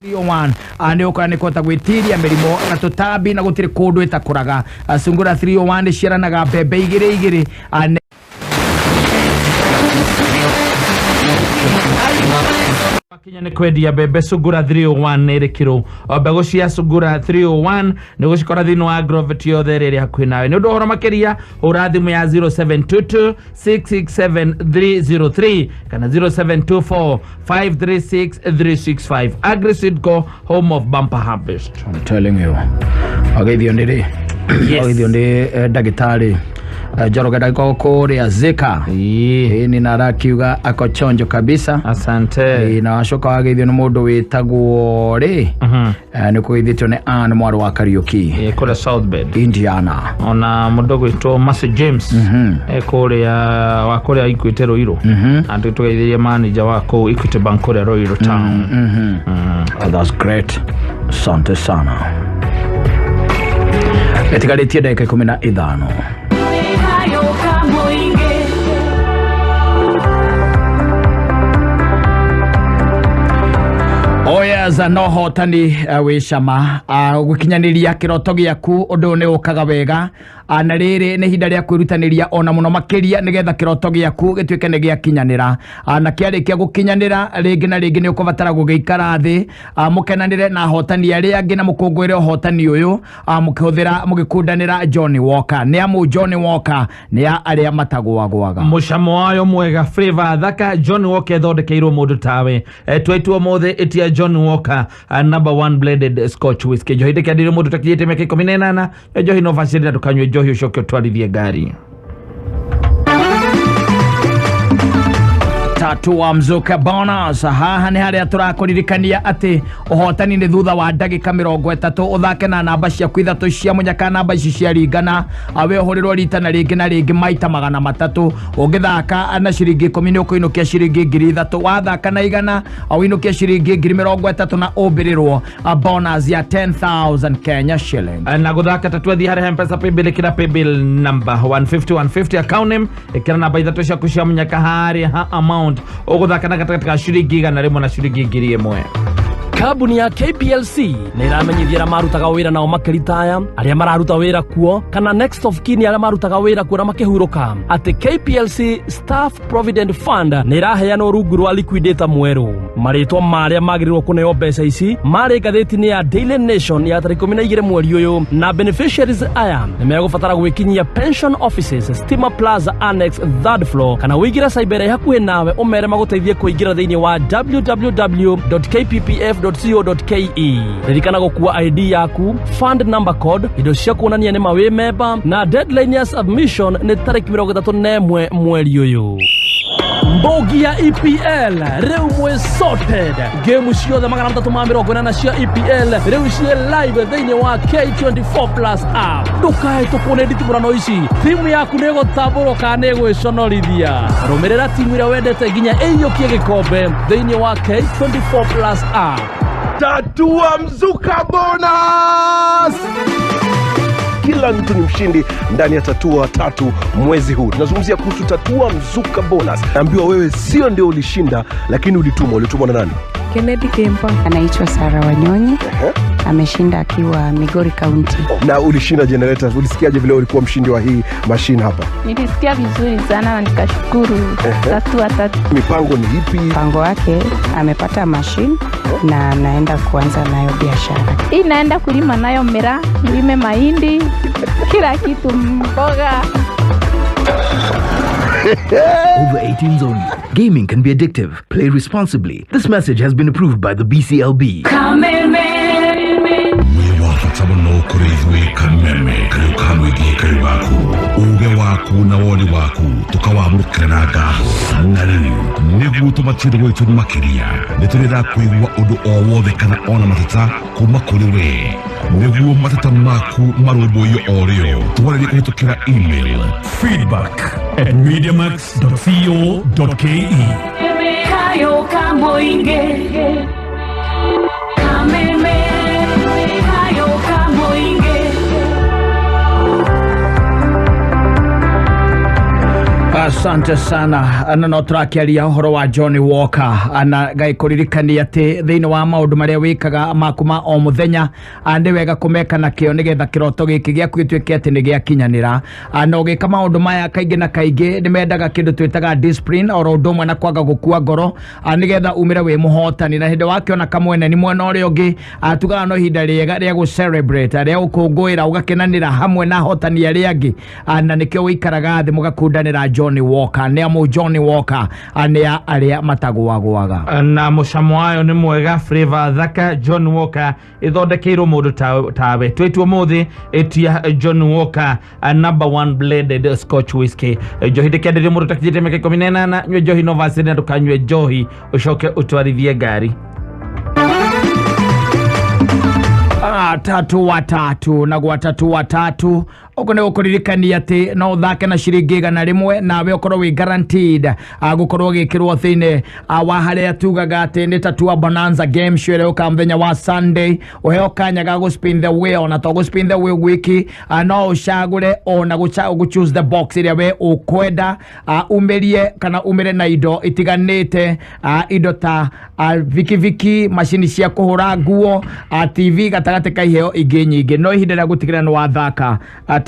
301 ane okana kota gwitiria mirimo na tutambi na gutire kundu itakuraga sungura 301 ciranaga mbembe igire ane Kenya ni kwendia bebe sungura 301 nere kiro mbego cia sungura 301 ni gucikora thino wa agrovet yothe riri hakuhi nawe ni undu horo makiria hura thimu ya 0722 667 303 kana 0724 536 365 Agrisidco, home of bumper harvest. I'm telling you agithio ndiri agithio ndi dagitari Jorogeda kore azeka ni narakiuga akochonjo kabisa asante na washoka wagithio ni mundu witagwo ri ni kuithitio ni an mwaro wa Kariuki kule South Bend Indiana ona mundu gwitwo Master James kore wa kore Equity Roiro andi tugeithirie manager wako Equity Bank kore Roiro town. That's great, asante sana. Etikaletie dakika 15. Oya za no hotani wishama gukinyaniria kiroto giaku undu ne ukaga wega na riri ni hinda ria kwirutaniria ona muno makiria nigetha kiroto giaku gitwike ne giakinyanira na kiarikia gukinyanira ringi na ringi ni ukubatara gugeikara thi mukenanire na hotani ari angi na mukungwire hotani uyu mukihuthira mugikundanira John Walker ni amu John Walker ni aria matagwagwaga mucamo wayo mwega flavor thaka John Walker thondekeirwo mundu tawe twetwo mothe etia John Walker number 1 blended Scotch whiskey johide kadire mundu takiyete meke 18 johi no facility tukanywe johi ucoke twalithie ngari tatu wa mzuka bonus haha ni haria turakuririkania ati uhotani ni thutha wa ndagika 30 uthake na namba cia kwithatu cia munyaka namba ici cia ringana awe horirwo rita na ringi maita 300 ungithaka na ciringi 10 ni ukuinukia ciringi 3000 wathaka na igana awinukia ciringi 30 na ubirirwo bonus ya 10,000 Kenya shilling na guthaka tatwethi hari mpesa paybill kira paybill number 150 account name ikira namba ithatu cia kucia munyaka hari amount oguthaka na katika shiringi igana rimwe na shiringi 1000. Kabuni ya KPLC ni iramenyithia marutaga wira nao makiritaya aria mararuta wira kuo kana next of kin aria marutaga wira kuo na makihuruka ati KPLC Staff Provident Fund ni iraheana rungu rwa liquidator mweru maritwa maria magirirwo kuneo mbeca ici mari gatheti-ini ya Daily Nation ya tariki 12 mweri uyu na beneficiaries aya ni megubatara gwikinyia pension offices Stima Plaza Annex 3rd floor kana wigira cyber hakuhi nawe umere maguteithie kuingira thiini wa www.kppf.co.ke ririkana gukua ID yaku fund number code indo cia kuonania ni mawe member na deadline ya submission ni tariki 31 mweri uyu Mbogi ya EPL reu mwe sorted game ciothe 340 cia EPL reu cie live thiini wa K24 Plus app ndukae tukone nditimurano ici timu yaku nego taburo kana gwĩconorithia rumirira timu ira wendete ginya eyokie gikombe thiini wa K24 Plus app tatua mzuka bonus. Kila mtu ni mshindi ndani ya tatua tatu mwezi huu. Tunazungumzia kuhusu tatua mzuka bonus. Naambiwa wewe sio ndio ulishinda lakini ulitumwa na nani? Kennedy Kempa. Anaitwa Sara Wanyonyi. Ameshinda akiwa Migori County. Na ulishinda generator. Ulisikiaje vile ulikuwa mshindi wa hii machine hapa? Nilisikia vizuri sana na nikashukuru. Tatua tatu. Mipango ni ipi? Mpango wake amepata machine na naenda kuanza nayo biashara. Hii naenda kulima nayo mira, nilime mahindi, kila kitu mboga. Over 18s only. Gaming can be addictive. Play responsibly. This message has been approved by the BCLB. Uge waku na woni waku tukawamurukira na ngaho ngari niguo tumatire gwitu makiria niturira kuigwa undu o wothe kana ona matata kuma kuri we niguo matata maku marumbuyo orio twarire kuhitukira email feedback@mediamax.co.ke hayo kamoinge kameme hayo kamoinge Asante sana. Ana no turakiaria horo wa Johnny Walker. Ana gai kuririkania ati thiini wa maundu maria wikaga makuma o muthenya andi wega kumeka na kio nigetha kiroto giki giaku gituike ati ni giakinyanira. Ana ugika maundu maya kaingi na kaingi ni mendaga kindu twitaga discipline oro ndumwe na kwaga gukua ngoro nigetha umire wi muhotani na hindi wakiona kamwene ni mwena uri ungi tugaga no hinda riega ria gu celebrate ria ukunguira ugakenanira hamwe na hotani aria angi ana nikio wikaraga thi mugakundanira Johnny Walker ni amu Johnny Walker ania aria matagwagwaga na mucamo wayo ni mwega flavor thaka John Walker ithondekeirwo mundu tawe twetwo muthi etia John Walker number 1 blended Scotch whiskey johi dekenderio mundu takijite meke 18 nywe johi novasi na tukanywe johi ushoke utwarithie gari tatu watatu na gwa tatu watatu uko ne ukuririkania ati no thake na ciringi 100 nawe ukorwo wi guaranteed gukorwo gikirwo thine wa haria tugaga ati ni tatua bonanza game show ka mthenya wa Sunday uheo kanya ga go spin the wheel na to go spin the wheel wiki no ushagure ona go choose the box iria we ukwenda umerie kana umire na indo itiganite indo ta viki machine cia kuhura nguo TV gatagate kaiheo ingi nyingi no ihinda ria gutigira no wathaka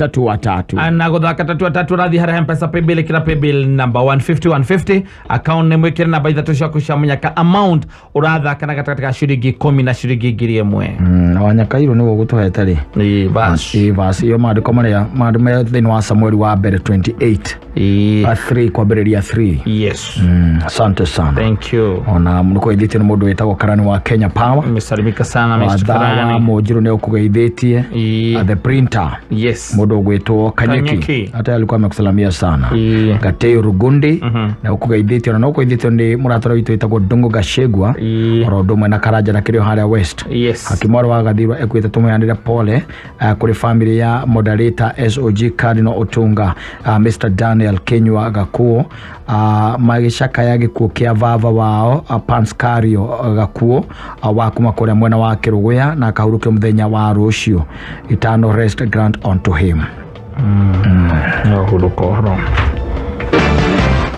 tatu watatu ana guthaka tatu watatu rathi hara mpesa paybill kila paybill number 150 account name wikira namba ithatu cia kushamunyaka amount urathaka na gatagata ciringi 10 na ciringi 1000 na wanyakairo niwo gutuheta ri basi yo maandiko maria maandime thini wa Samuel wa mbere 28 3 kwambiriria 3 yes asante sana thank you ona mnuko idhiti ni mundu wetagwo Karani wa Kenya Power misalimika sana Mr. Karani mujiro ne ukugeithitie the printer yes mundu gwetwo Kanyeki hata alikuwa amekusalamia sana Gatei Rugundi na ukugeithitie na ukugeithitie ni muratora witu wetagwo Ndungu Gashegwa orodo mwe na Karaja na kirio haria West yes akimwaro wa gathirwa ekwita tumyanira pole kuri family ya moderator SOG Cardinal Otunga Mr. Daniel Kenywa Gakuo magishaka yage kukia vava wao Panskario Gakuo wakuma kore mwena wa Kiruguya na akahuruke muthenya wa rucio eternal rest grant unto him huruko horo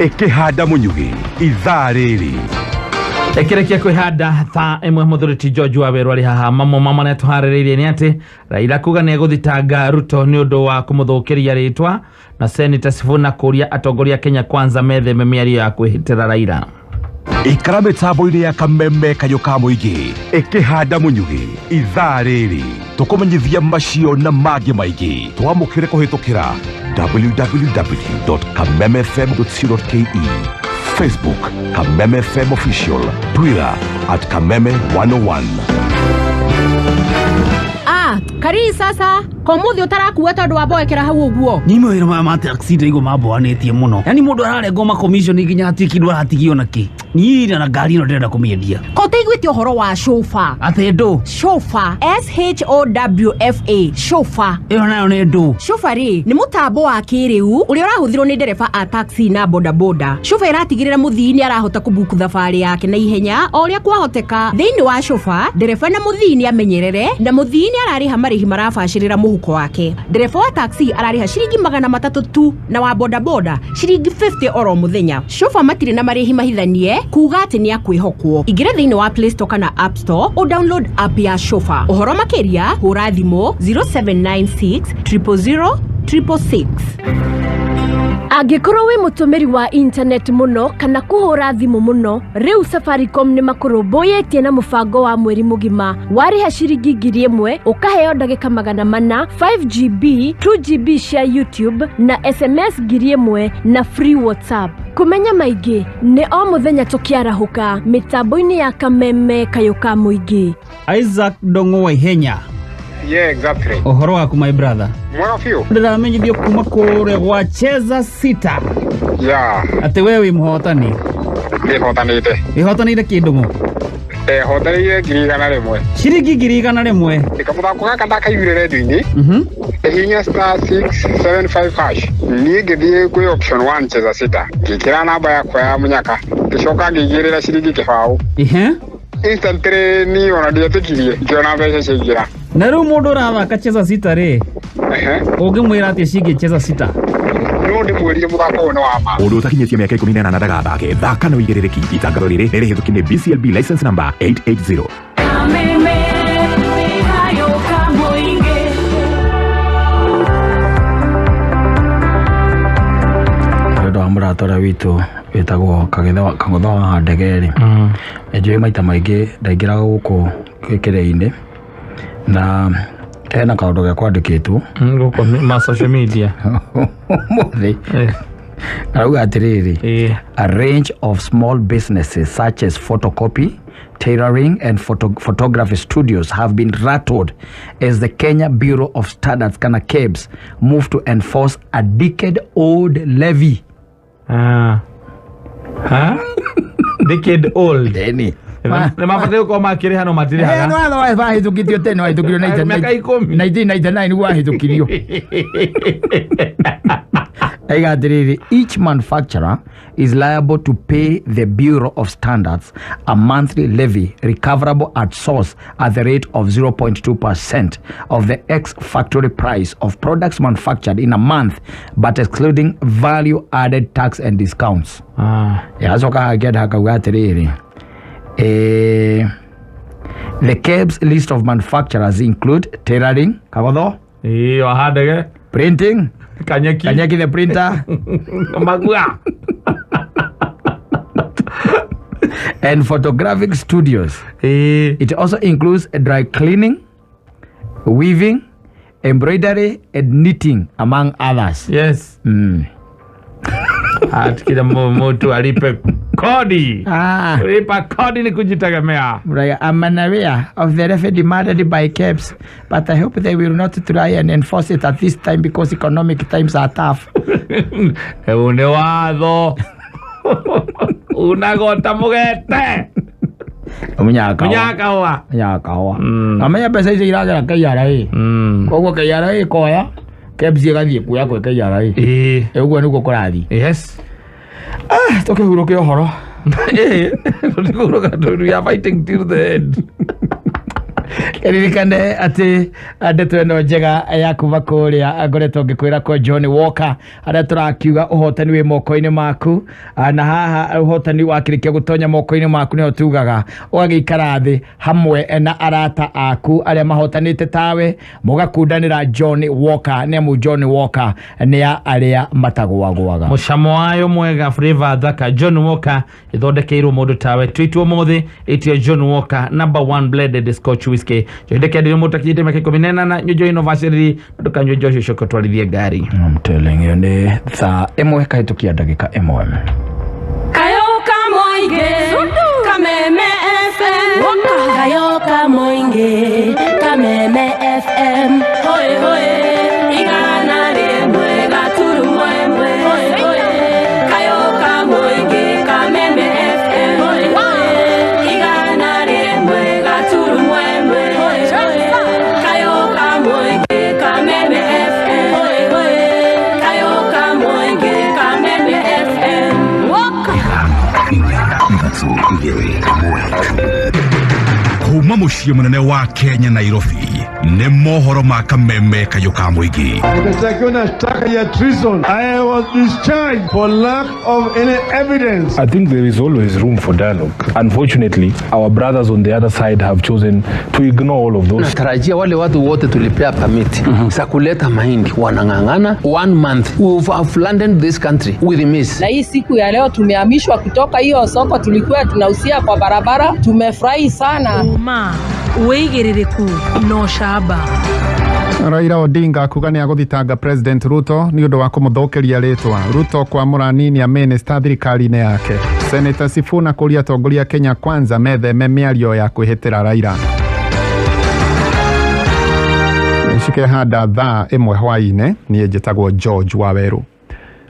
ikihanda munyugi ithaa riri ekirekia kwihanda tha imwe muthuriti George Waweru ari haha mama na tuhariririe ni ati Raila kuga ne guthitanga Ruto ni undu wa kumuthukiria ritwa na Senator Sifuna kuria atongoria Kenya kwanza methe memiario ya kwihitira Raila ikara mitambo-ini ya kameme kayo ka muingi ikihanda munyugi ithaa riri tukumenyithia macio na mangi maingi twamukire kuhitukira www.kamemefm.co.ke Facebook Kameme FM Official, Twitter @Kameme101. Kari sasa komuthi utarakuwa tondu wa boekera hau uguo ni mwira ma taxi ndaigo maboanetie muno yani mundu ararengo ma commission nginya atikirwo atigio naki ni na ngari no ndenda kumiendia ko teiguite uhoro wa chauffeur ate ndo chauffeur SHOWFA chauffeur iyo nayo ni ndo chauffeur ni mutambo wa kiriu uria urahuthirwo ni ndereba a taxi na boda chauffeur atigirira muthini arahota kubuku thabari yake na ihenya oria kwahoteka thiini wa chauffeur ndereba na muthini amenyerere na muthini arariha marihi marabashirira muhuko wake ndereba wa taxi arariha ciringi 300 tu na wa boda ciringi 50 oro muthenya chauffeur matire na marihi mahithanie kuga ati ni akwihokwo ingira thiini wa Play Store kana App Store o download app ya chauffeur uhoro makiria hura thimo 0796 000 666. Angĩkorwo wĩ mũtũmĩri wa internet muno kana kũhũra thimũ muno, rĩu Safaricom nĩ makũrũmbũyĩtie na mũbango wa mweri mũgima. Warĩha ciringi 1000 ũkaheo ndagĩka 400, 5GB, 2GB cia YouTube na SMS 1000 na free WhatsApp. Kumenya maingĩ nĩ o mũthenya tũkiarahũka mĩtambo-inĩ ya Kameme kayo ka mũingĩ. Isaac Dongo wa Ihenya. Yeah, exactly. Ohoro waku my brother. Mwana fio. Ndamenyithio kuma kure gwacheza sita. Yeah. Ate wewe muhotani. Ihotanite. Ihotanite kindumu. Hotanire girigana rimwe. Ciringi girigana rimwe. Ikamuthako gaka ndakaigire redio-ini. Hinya *675# ni ngithie kwi option 1 cheza sita ngikira namba yakwa ya munyaka ngicoka ngigirira ciringi kibao instantly ni ona ndietikirie ngiona mbeca ciingira na riu mundu urathaka cheza sita ri ungimwira ati cingi cheza sita no ndimwĩrie mũthako ũyũ nĩ wa ma. Ũndũ ũtakinyĩtie mĩaka 18 ndagathake. Thaka na ũigĩrĩrĩki. Itangatho rĩrĩ nĩ rĩhĩtũkie BCLB license number 880. Kameme nĩ hayo kamũingĩ. Ũndũ wa mũratũra witũ wĩtagwo kagũtha wa ndegeri. Njũĩ maita maingĩ ndaingĩraga gũkũ gĩkĩrĩ-inĩ na hena kaũndũ gĩa kwandĩkĩtwo gũkũ ma social media mũthĩ arauga atĩrĩrĩ, a range of small businesses such as photocopy, tailoring and photography studios have been rattled as the Kenya Bureau of Standards kana KEBS move to enforce a decade-old levy. Decade old. Deni. Na mabadiliko kwa makiri hano matiri haga. No otherwise vahitukirio tena vahitukirio na 1999 ni vahitukirio. Each manufacturer is liable to pay the Bureau of Standards a monthly levy recoverable at source at the rate of 0.2% of the ex-factory price of products manufactured in a month, but excluding value-added tax and discounts. The KEBS list of manufacturers include tailoring, printing, Kanyaki the printer, and photographic studios. It also includes dry cleaning, weaving, embroidery, and knitting, among others. Yes. Atikida moto alipe kodi. Alipa kodi ni kujitegemea. I'm unaware of the levy demanded by KEBS, but I hope they will not try and enforce it at this time because economic times are tough. Une wado. Unagota mugete. Munyakawa. Amenya pesa hizi iraga KRA. Koguo KRA koya. KEBS igathie kuya kwa KRA. Eguo niguo kurathi. Yes. Toke huroke ohoro. We are fighting till the end. Eririkane ati ndeto ĩno njega ya kuma kũrĩa ngoretwo ngĩkwĩra kwa John Walker arĩa tũrakiuga ũhotani wĩ moko-inĩ maku, na haha ũhotani wakĩrĩkia gũtonya moko-inĩ maku nĩho tugaga ũgagĩikara thĩ hamwe na arata aku arĩa mahotanĩte tawe mũgakundanĩra John Walker, nĩamu John Walker nĩ arĩa matagwagwaga. Mũcamo wayo mwega, flavor thaka. John Walker ĩthondekeirwo mũndũ tawe. Tweet ũmũthĩ ĩtio John Walker #1 blended Scotch whisky. Jodeke ndio mutakite meke kominena na nyojo innovation ndukanyo jojo shoko twalithie gari. I'm telling you ne tha emwe kahitukia ndagika emwe. Kayoka moinge Kameme FM. Kayoka moinge Kameme FM. Hoye hoye igana rimwe gaturu mwemwe. Hoye hoye Kayoka moinge Kameme FM. Hoye hoye igana rimwe gaturu mwemwe. Kayoka moinge Kameme FM. Hoye hoye Kayoka moinge Kameme FM. Kuma muciĩ mũnene wa Kenya Nairobi nĩ mohoro ma Kameme Kayoka mũingĩ. Nikastakiwa shtaka ya treason. I was discharged for lack of any evidence. I think there is always room for dialogue. Unfortunately, our brothers on the other side have chosen to ignore all of those. Natarajia wale watu wote tulipea permit za kuleta mahindi wanang'ang'ana 1 month. We have landed this country with miss. Na hii siku ya leo tumehamishwa kutoka hiyo soko tulikuwa tunausia kwa barabara. Tumefurahi sana. Uigĩrĩrĩku no shaba. Raila Odinga kuga nĩ agũthitanga President Ruto nĩ ũndũ wa kũmũthũkĩria rĩtwa. Ruto kwa mũranini ya minister thirikari-inĩ yake. Senator Sifuna kũria atongoria Kenya Kwanza metheme mĩario ya kwĩhĩtĩra Raila. Nĩcike hada thaa ĩmwe hwaĩ-inĩ niĩ njĩtagwo George Waweru.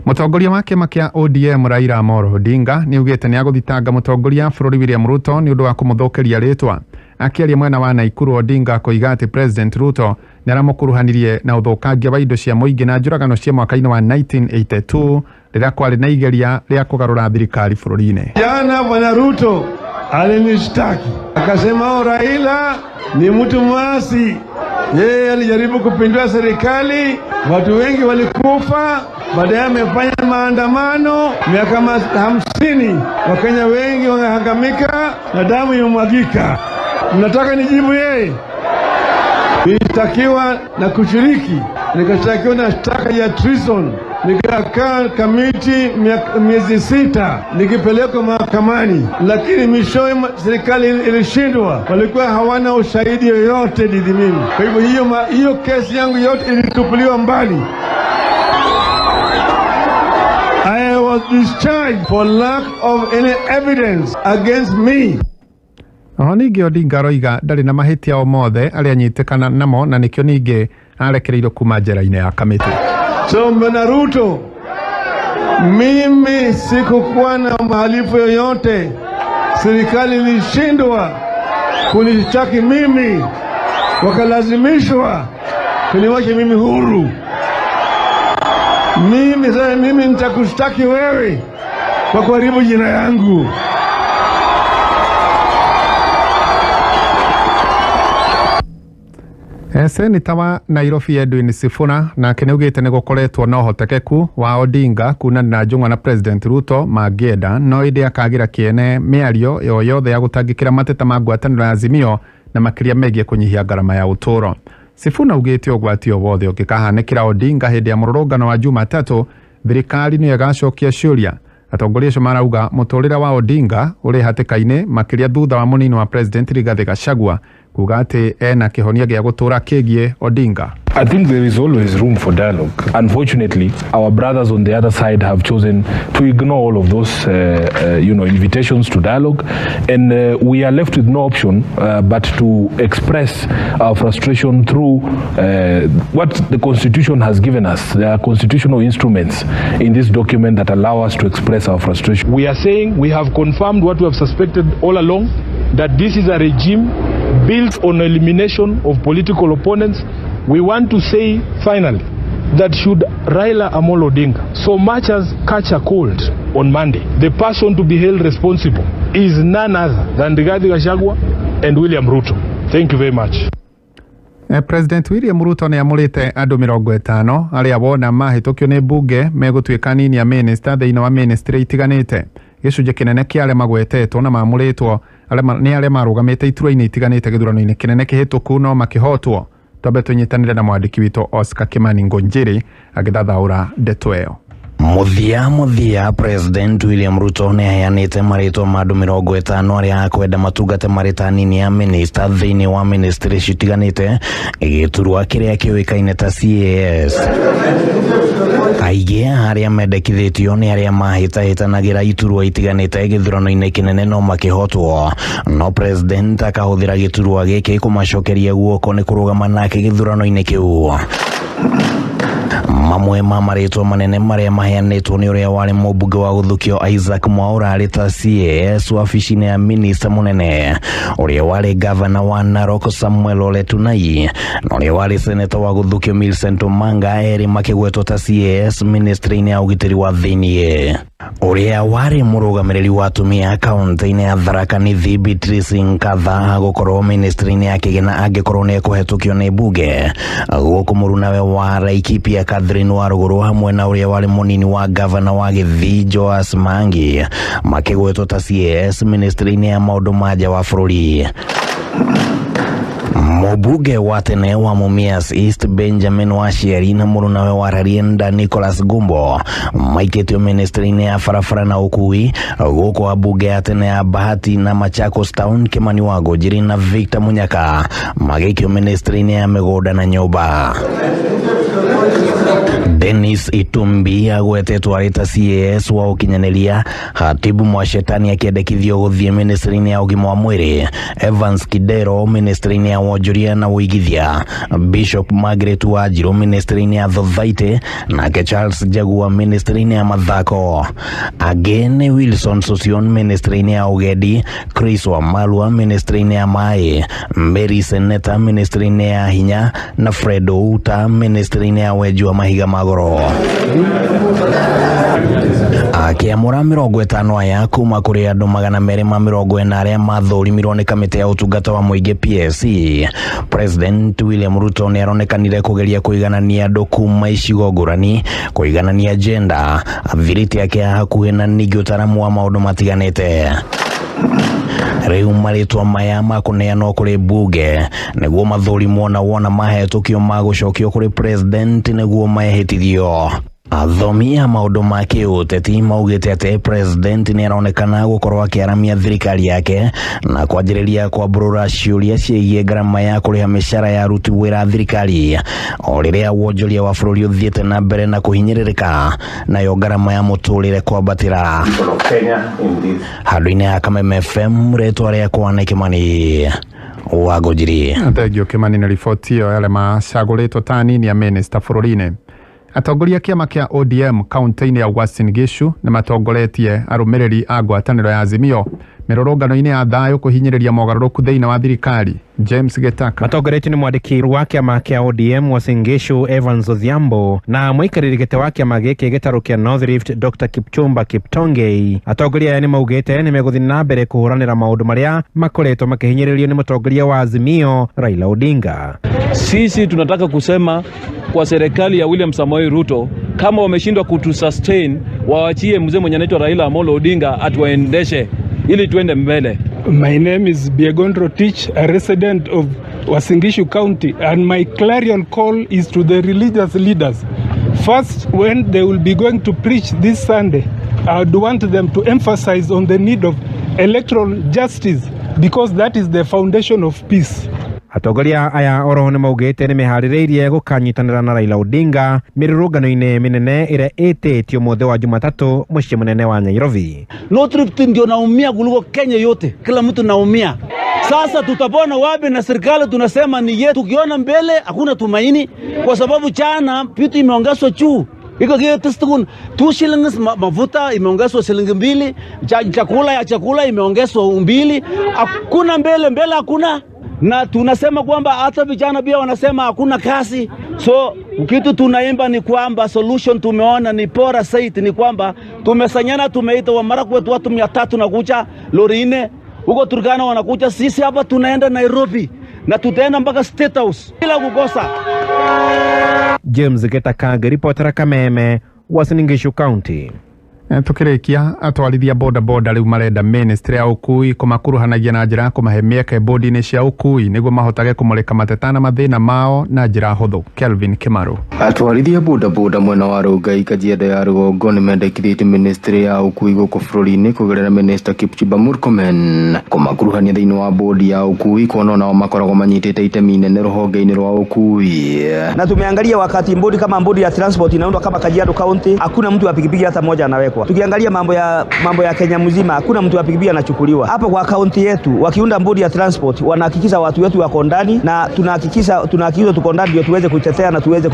Mũtongoria wa kĩama kĩa ODM Raila Amolo Odinga nĩ augĩte nĩ agũthitanga mũtongoria bũrũri William Ruto nĩ ũndũ wa kũmũthũkĩria rĩtwa. Akĩaria mwena wa Naikuru, Odinga koiga atĩ President Ruto nĩ aramũkuruhanirie na ũthũkangia wa indo cia mũingĩ na njũragano cia mwaka-inĩ wa 1982 rĩrĩa kwarĩ na igeria rĩa kũgarũra thirikari bũrũri-inĩ. Jana Bwana Ruto alinishtaki akasema Raila ni mtu mwasi, Yeye alijaribu kupindua serikali, watu wengi walikufa, baadaye amefanya maandamano miaka 50, Wakenya wengi wamehangamika na damu imemwagika. Mnataka nijibu yeye? Nilitakiwa na kushiriki, nikashtakiwa na shtaka ya treason, nikakaa kamiti miezi 6 nikipelekwa mahakamani, lakini mwishowe serikali ilishindwa, walikuwa hawana ushahidi yoyote dhidi mimi. Kwa hivyo hiyo kesi yangu yote ilitupiliwa mbali. I was discharged for lack of any evidence against me. Oho ningĩ Odinga aroiga ndarĩ na mahĩtia o mothe arĩa anyitikana namo na nĩkĩo ningĩ arekereirio kuma njera-inĩ ya kamĩtĩ. So Bwana Ruto, mimi sikukuwa na mahalifu yoyote. Serikali ilishindwa kunishtaki mimi, wakalazimishwa kuniwache mimi huru. Mimi nitakushtaki wewe kwa kuharibu jina yangu. Seneta wa Nairobi Edwin Sifuna nake nĩaugĩte nĩ gũkoretwo na ũhotekeku wa Odinga kunana na njung'wa na President Ruto mangĩenda no ĩndĩ akagira kĩene mĩario yothe ya gũtangĩkĩra mateta ma ngwatanĩro ya Azimio na makĩria megiĩ kũnyihia ngarama ya ũtũũro. Sifuna augĩte ũgwati o wothe ũngĩkahanĩkĩra Odinga hĩndĩ ya mũrũrũngano wa Jumatatũ, thirikari nĩ ĩgacokia ciũria. Atongoria acio marauga mũtũrĩre wa Odinga ũrĩ hatĩka-inĩ makĩria thutha wa mũnini wa President Rigathi Gachagua kuga atĩ ena kĩhonia gĩa gũtũũra kĩgiĩ Odinga. I think there is always room for dialogue. Unfortunately, our brothers on the other side have chosen to ignore all of those, invitations to dialogue, and we are left with no option but to express our frustration through what the Constitution has given us. There are constitutional instruments in this document that allow us to express our frustration. We are saying we have confirmed what we have suspected all along, that this is a regime built on elimination of political opponents. We want to say finally that should Raila Amolo Odinga so much as catch a cold on Monday, the person to be held responsible is none other than Rigathi Gachagua and William Ruto. Thank you very much. President William Ruto nĩ amũrĩte andũ 50 arĩa wona mahĩtũkio nĩ mbunge megũtuĩka nini ya minister thĩinĩ wa ministry itiganĩte. Gĩcunjĩ kĩnene kĩa arĩa magwetetwo na mamũrĩtwo nĩ arĩa marũgamĩte iturwa-inĩ itiganĩte gĩthurano-inĩ kĩnene kĩhĩtũku no makĩhotwo. Twambe tũnyitanĩre na mwandĩki witũ Oscar Kimani Ngonjiri agĩthathaũra ndeto ĩyo. Muthia President William Ruto nĩ aheanĩte marĩtwa ma andũ 50 arĩa akwenda matungate marĩ ta nini ya minister thĩinĩ wa ministry citiganĩte gĩturwa kĩrĩa kĩũĩkaine ta CAS. Aingĩ arĩa mendekithĩtio nĩ arĩa mahĩtahĩtanagĩra iturwa itiganĩte gĩthurano-inĩ kĩnene no makĩhotwo, no President akahũthĩra gĩturwa gĩkĩ kũmacokeria guoko nĩ kũrũgama nake gĩthurano-inĩ kĩu. Mamwe ma marĩtwa manene marĩa maheanĩtwo nĩ ũrĩa warĩ mũmbunge wa gũthukio Isaac Mwaũra arĩ ta CAS wabici-inĩ ya minista mũnene, ũrĩa warĩ gavana wa Narok Samuel Ole Tunai na ũrĩa warĩ seneta wa gũthukio Millicent Omanga, erĩ makĩgwetwo ta CAS ministry-inĩ ya ũgitĩri wa thĩinĩ. Ũrĩa warĩ mũrũgamĩrĩri wa atumia kaunti-inĩ ya Tharaka Nithi Beatrice Nkatha gũkorwo ministry-inĩ ya kĩgĩna angĩkorwo nĩ ekũhetũkio nĩ mbunge. Gũkũ mũrunawe wa Laikipia Catherine wa Rũgũrũ hamwe na ũrĩa warĩ mũnini wa gavana wa Gĩthii Joas Mangi makĩgwetwo ta CAS ministry-inĩ ya maũndũ ma nja wa bũrũri. Mũmbunge wa tene wa Mumias East Benjamin Waciari na mũrunawe wa Rarienda Nicholas Gumbo maikĩtio ministry-inĩ ya barabara na ũkui. Gũkũ ambunge ya tene ya Bahati na Machakos Town Kimani wa Ngonjiri na Victor Munyaka magĩikio ministry-inĩ ya mĩgũnda na nyũmba. Dennis Itumbi agwetetwo arĩ ta CAS wa ũkinyanĩria, Hatibu Mwashetani akĩendekithio gũthiĩ ministry-inĩ ya ũgima wa mwĩrĩ, Evans Kidero ministry-inĩ ya wonjoria na ũigithia, Bishop Margaret Wanjiru ministry-inĩ ya Thothaitĩ, nake Charles Jagua ministry-inĩ ya mathako. Angĩ nĩ Wilson Sosion ministry-inĩ ya ũgendi, Chris Wamalwa ministry-inĩ ya maĩ, Mary Seneta ministry-inĩ ya hinya na Fred Outa ministry-inĩ ya wenji wa mahiga magoro. akiamũra 50 aya kuma kũrĩ andũ 240 arĩa mathũrimirwo nĩ kamĩtĩ ya ũtungata wa mũingĩ PSC. President William Ruto nĩ aronekanire kũgeria kũiganania andũ kuma icigo ngũrani, kũiganania agenda, thiriti yake ya hakuhĩ na ningĩ ũtaramu wa maũndũ matiganĩte. Rĩu marĩtwa maya makũneanwo kũrĩ bunge nĩguo mathũrimwo na wona mahetũkio magũcokio kũrĩ president nĩguo mahĩtithio. Athomi a maũndũ ma kĩũteti maugĩte atĩ president nĩ aronekana gũkorwo akĩaramia thirikari yake na kwanjĩrĩria kwambũrũra ciũria ciĩgiĩ ngarama ya kũrĩha mĩcara ya aruti wĩra thirikari, o rĩrĩa wonjoria wa bũrũri ũthiĩte na mbere na kũhinyĩrĩrĩka, nayo ngarama ya mũtũrĩre kwambatĩra. Handũ-inĩ ya Kameme FM, rĩtwa rĩakwa nĩ Kĩmani Wangũnjiri. Thengio Kĩmani na riboti ĩyo arĩa macagũrĩtwo ta anini a minista bũrũri-inĩ. Atongoria kĩama kĩa ODM kaunti-inĩ ya Uasin Gishu nĩ matongoretie arũmĩrĩri a ngwatanĩro ya Azimio mĩrũrũngano-inĩ ya thayũ kũhinyĩrĩria mogarũrũku thĩinĩ wa thirikari. James Getaka matongoretio nĩ mwandĩki wa kĩama kĩa ODM Uasin Gishu Evans Odhiambo na mũikarĩri gĩtĩ wa kĩama gĩkĩ gĩtarũ kĩa North Rift Dr. Kipchumba Kiptongei. Atongoria aya nĩ maugĩte nĩ megũthiĩ na mbere kũhũranĩra maũndũ marĩa makoretwo makĩhinyĩrĩrio nĩ mũtongoria wa Azimio Raila Odinga. Sisi tunataka kusema kwa serikali ya William Samoei Ruto, kama wameshindwa kutusustain, waachie mzee mwenye anaitwa Raila Amolo Odinga atuendeshe ili tuende mbele. My name is Biegondro Tich, a resident of Uasin Gishu County, and my clarion call is to the religious leaders. First, when they will be going to preach this Sunday, I would want them to emphasize on the need of electoral justice, because that is the foundation of peace. Atongoria aya oro nĩ maugĩte nĩ meharĩrĩirie gũkanyitanĩra na Raila Odinga mĩrũrũngano-inĩ mĩnene ĩrĩa ĩtĩtio mũthĩ wa Jumatatũ mũciĩ mũnene wa Nairobi. North Rift ndio naumia kuliko Kenya yote, kila mtu naumia. Sasa tutapona wapi na serikali tunasema ni yetu? Tukiona mbele hakuna tumaini, kwa sababu chana vitu imeongezwa juu. Iko kile testukun 2 shillings mafuta imeongezwa shilingi 2, chakula imeongezwa 2. Hakuna mbele hakuna. Na tunasema kwamba hata vijana pia wanasema hakuna kazi. So kitu tunaimba ni kwamba solution tumeona ni bora zaidi ni kwamba tumesanyana, tumeita wa mara kwetu watu 300 na kucha lori 4 huko Turkana wanakuja, sisi hapa tunaenda Nairobi na tutaenda mpaka State House bila kukosa. James Getaka, reporter Kameme, Uasin Gishu County. Tukirikia atwarithia boda rĩu marenda ministry ya ũkui kũmakuruhanagia na njĩra kũmahe mĩeke bodi-inĩ cia ũkui nĩguo mahotage kũmũrĩka mateta na mathĩna mao na njĩra hũthũ. Kelvin Kimaru. Atwarithia boda mwena wa Rongai Kajiado ya rũgongo nĩ mendekithĩtie ministry ya ũkui gũkũ bũrũri-inĩ kũgerera minister Kipchumba Murkomen kũmakuruhania thĩinĩ wa bodi ya ũkui kuona nao makoragwo manyitĩte itemi inene rũhonge-inĩ rwa ũkui. Na tumeangalia wakati bodi ya transport inaundwa kama Kajiado County, hakuna mtu wa pikipiki hata moja anawekwa. Tukiangalia mambo ya Kenya mzima hakuna mtu wa pikipiki anachukuliwa. Hapa kwa kaunti yetu wakiunda bodi ya transport wanahakikisha watu wetu wako ndani, na tunahakikisha tuko ndani ndio tuweze kutetea na tuweze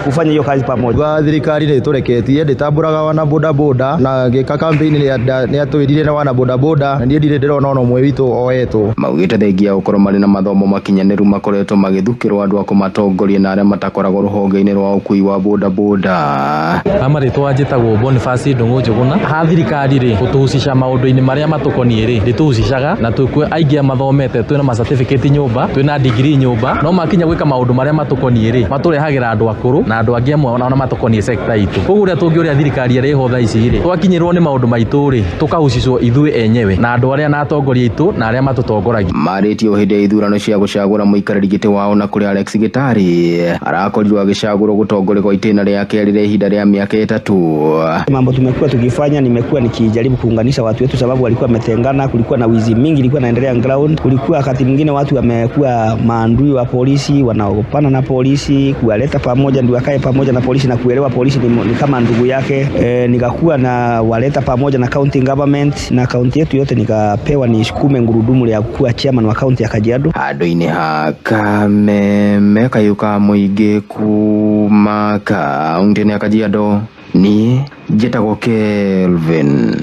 kufanya hiyo kazi pamoja. Kwa thirikari nĩ tũreketie ndĩtambũraga wana boda na gĩka campaign nĩ atwĩrire na wana boda na niĩ ndirĩ ndĩrona ona ũmwe witũ oetwo. Maugĩte thengia gũkorwo marĩ na mathomo makinyanĩru makoretwo magĩthukĩrwo andũ a kũmatongoria na arĩa matakoragwo rũhonge-inĩ rwa ũkui wa boda. Amarĩtwa njĩtagwo Boniface Ndung'u Njuguna. Ha thirikari rĩ gũtũhusisha maũndũ-inĩ marĩa matũkoniĩ rĩ ndĩtũhusishaga, na twĩkwe aingĩ mathomete, twĩna ma certificate nyũmba, twĩna degree nyũmba, no makinya gwĩka maũndũ marĩa matũkoniĩ rĩ matũrehagĩra andũ akũrũ na andũ angĩ amwe ona matũkoniĩ sector itũ. Koguo ũrĩa tũngĩũria thirikari ĩrĩ ho thaa ici rĩ twakinyĩrwo nĩ maũndũ maitũ rĩ tũkahusicwo ithuĩ enyewe na andũ arĩa na atongoria itũ na arĩa matũtongoragia. Marĩtio hĩndĩ ya ithurano cia gũcagũra mũikarĩri gĩtĩ wao na kũrĩ Alex Gitari arakorirwo agĩcagũrwo gũtongoria kwa itĩna rĩa kerĩ rĩa ihinda rĩa mĩaka 3. Mambo tumekuwa tukifanya, nimekuwa nikijaribu kuunganisha watu wetu sababu walikuwa wametengana, kulikuwa na wizi mingi ilikuwa inaendelea ground, kulikuwa wakati mwingine watu wamekuwa maandui wa polisi, wanaogopana na polisi, kuwaleta pamoja ndio wakae pamoja na polisi na kuelewa polisi ni kama ndugu yake. Nikakuwa na waleta pamoja na county government na county yetu yote nikapewa nisukume ngurudumu ya kuwa chairman wa county ya Kajiado. Handũ-inĩ ha Kameme kayuka mũingĩ kuma kaunti-inĩ ya Kajiado ni njĩtagwo Kelvin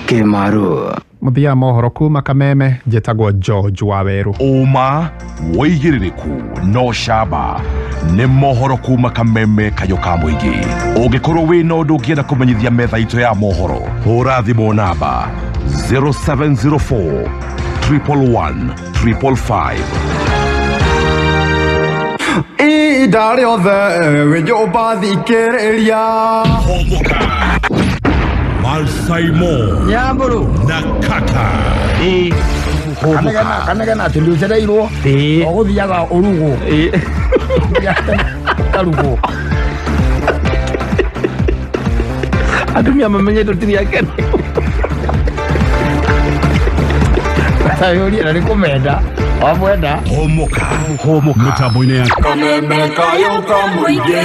Kimaru. Muthia mohoro kuma Kameme njĩtagwo George Waweru. Uma, wĩigĩrĩrĩku no camba nĩ mohoro kuma kameme kayo ka mũingĩ. Ũngĩkorwo wĩna ũndũ ũngĩenda kũmenyithia metha itũ ya mohoro, hũra thimũ namba 0704 111 555. Ihinda rĩothe wĩnyũmba thikĩrĩria. Mansaimo na katta. Kanegena atĩ nĩ ũcereirwo ũgũthiaga ũrugũ karugũ atumia mamenyete tiri yake yũria na nĩ kũmenda wamwenda homoka mĩtambo-inĩ ya kameme kayo ka mũingĩ.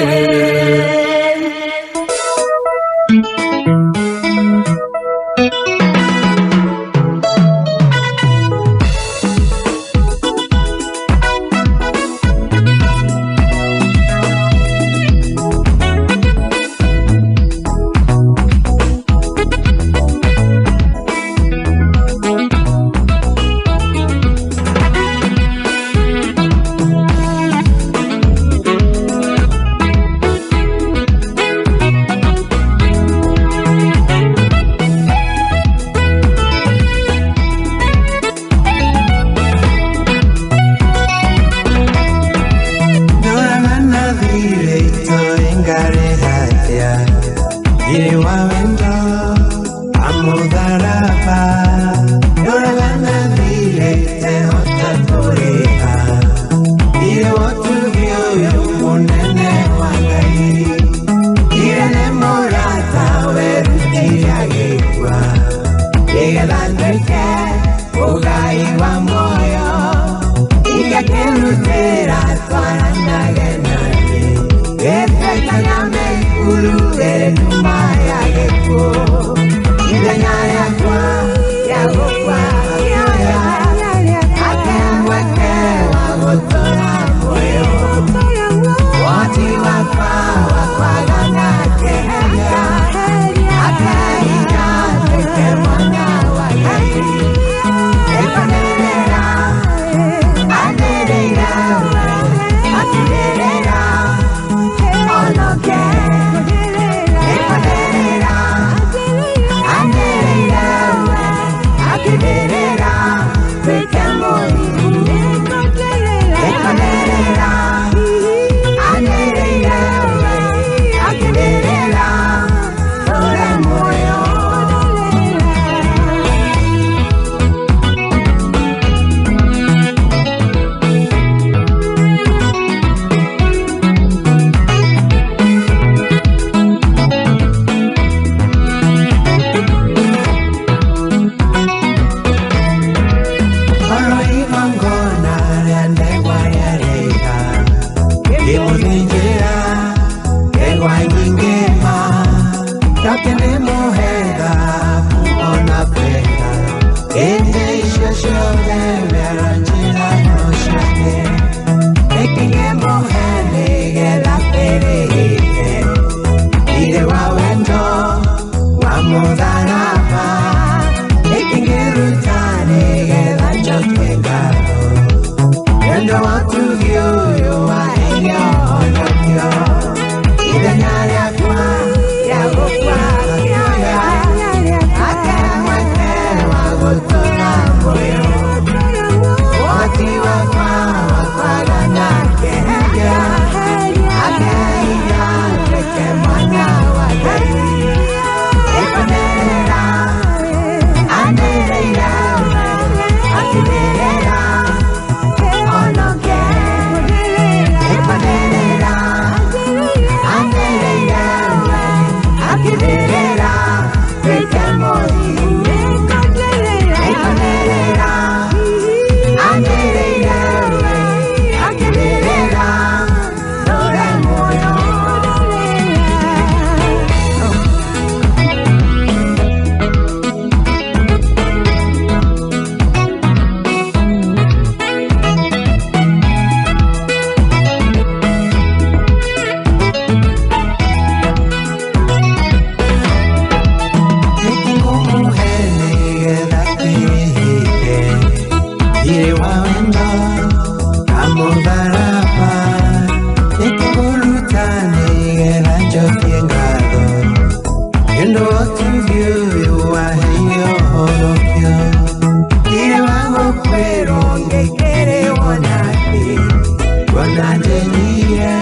Bonanjenie,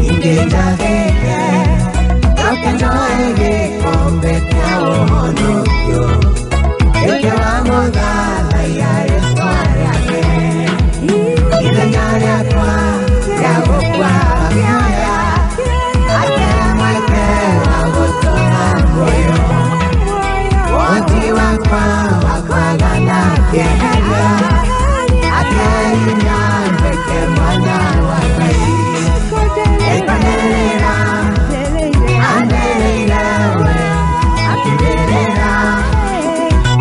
ingejageke, tokenjoege kombe kwa omonokyo. Eke wango dala ya historia ke. Idanyanya kwa, yago kwa agaya. Ake mweke wango toma moyo. Woti wakwa wakwagana kehega. Ake inyambeke mwana wakai. Ekanelera, andereira we. Akiberera,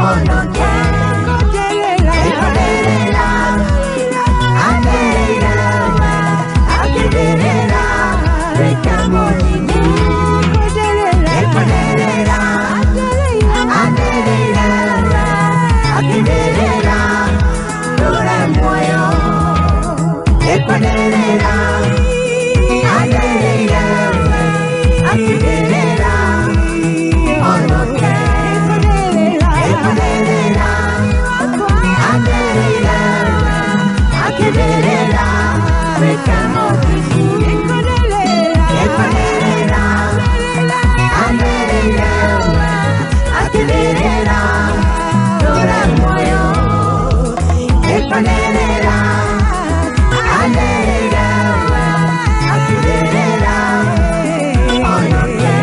onoke. Ekanelera, andereira we. Akiberera, rekamodimu. Ekanelera, andereira we. Akiberera, dora moyo. Ekanelera, andereira we. Akiberera, onoke. Ekanelera, andereira we. Akiberera, rekamodimu. Ekanelera, andereira we. Akiberera, dora moyo. Ekanelera, andereira we. Akiberera, onoke.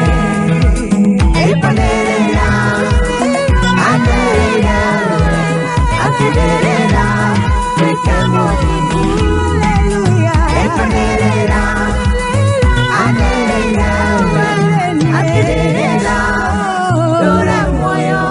Ekanelera, andereira we. Akiberera, rekamodimu. Ekanelera, andereira we. Akiberera, dora moyo.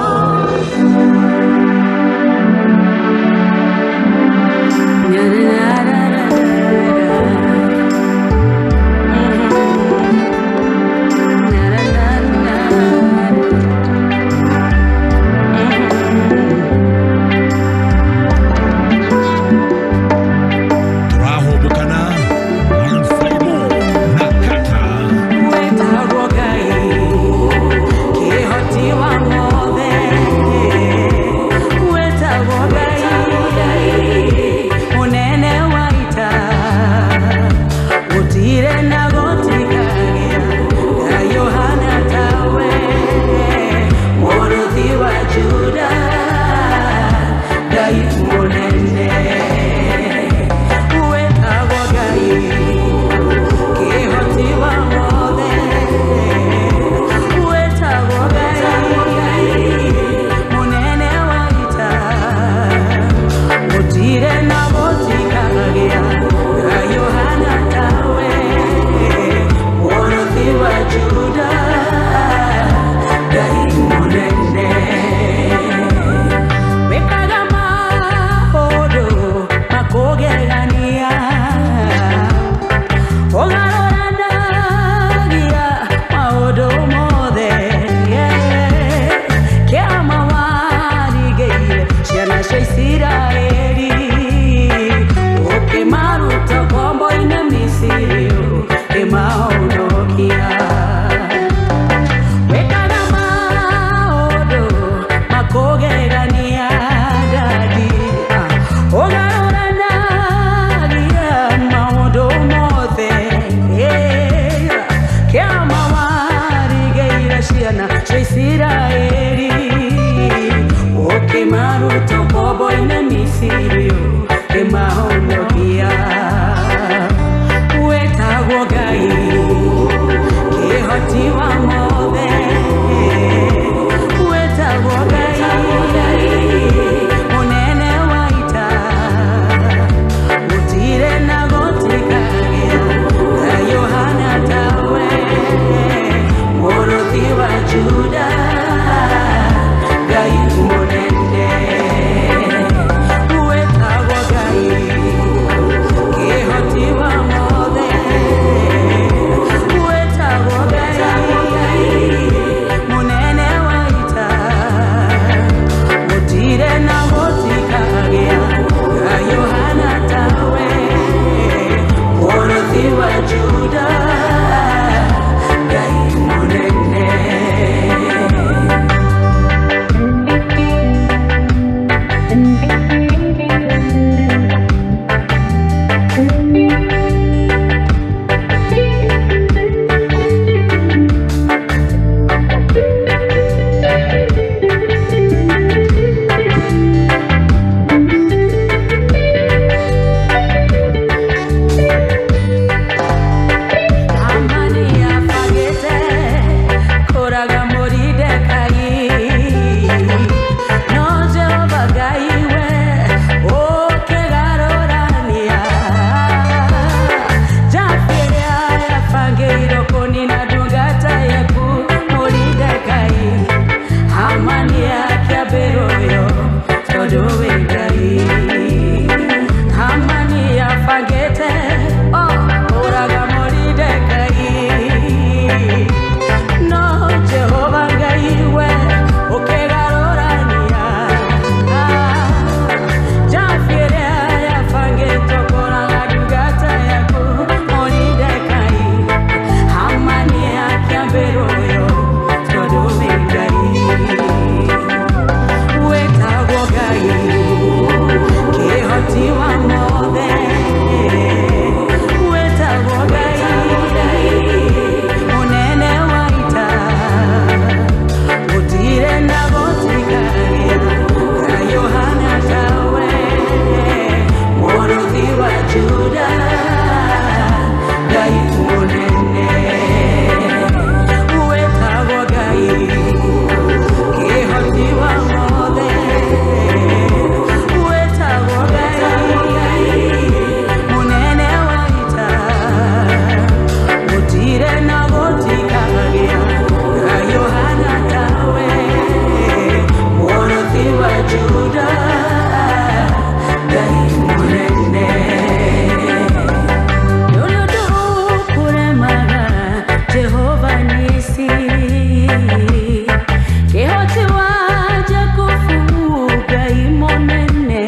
Turahobokana Mansaimo na katta. Juda Gai munene Uetagwo Gai Kĩhoti wa mothe Uetagwo Gai munene wa ita Gũtirĩ na gũtikagĩa Gai ũhana tawe Mũrũthi wa Juda Gai munene Yũrĩũndũ kũremaga Jehova nisi Kĩhoti wa Jakubu Gai munene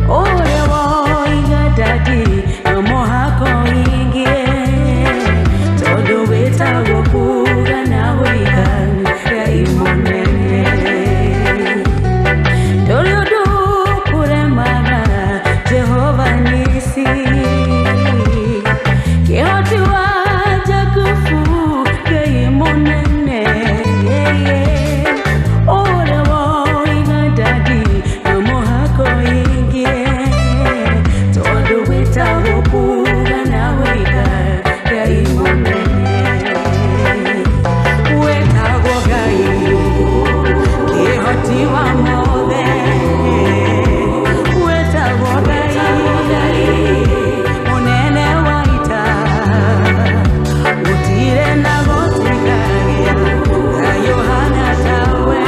Ũrĩa woiga ndadi no mũhaka ũhingie Tondũ wĩtagwo kuuga na ũiga Gai munene Yũrĩũndũ kũremaga Jehova nisi Kĩhoti wa Jakubu Gai munene Ũrĩa woiga ndadi no mũhaka ũhingie Tondũ wĩtagwo kuuga na ũiga Gai munene Wĩtagwo Gai Kĩhoti wa mothe Wĩtagwo Gai munene wa ita Gũtirĩ na gũtikagĩa Gai ũhana tawe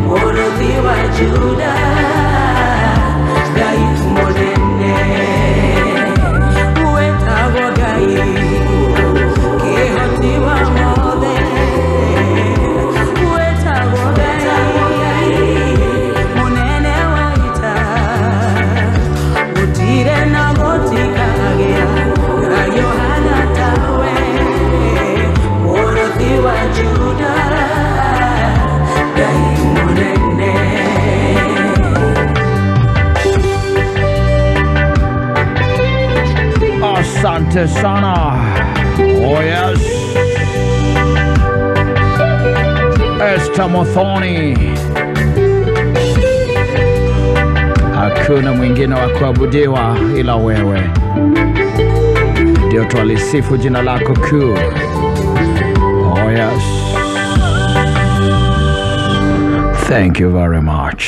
Mũrũthi wa Juda Gai munene Wĩtagwo Gai Kĩhoti wa mothe Wĩtagwo Gai munene wa ita Gũtirĩ na gũtikagĩa Gai ũhana tawe Mũrũthi wa Juda Gai munene Asante sana. Oh yes. Esther Muthoni. Hakuna mwingine wa kuabudiwa ila wewe. Ndio twalisifu jina lako kuu. Oh yes. Thank you very much.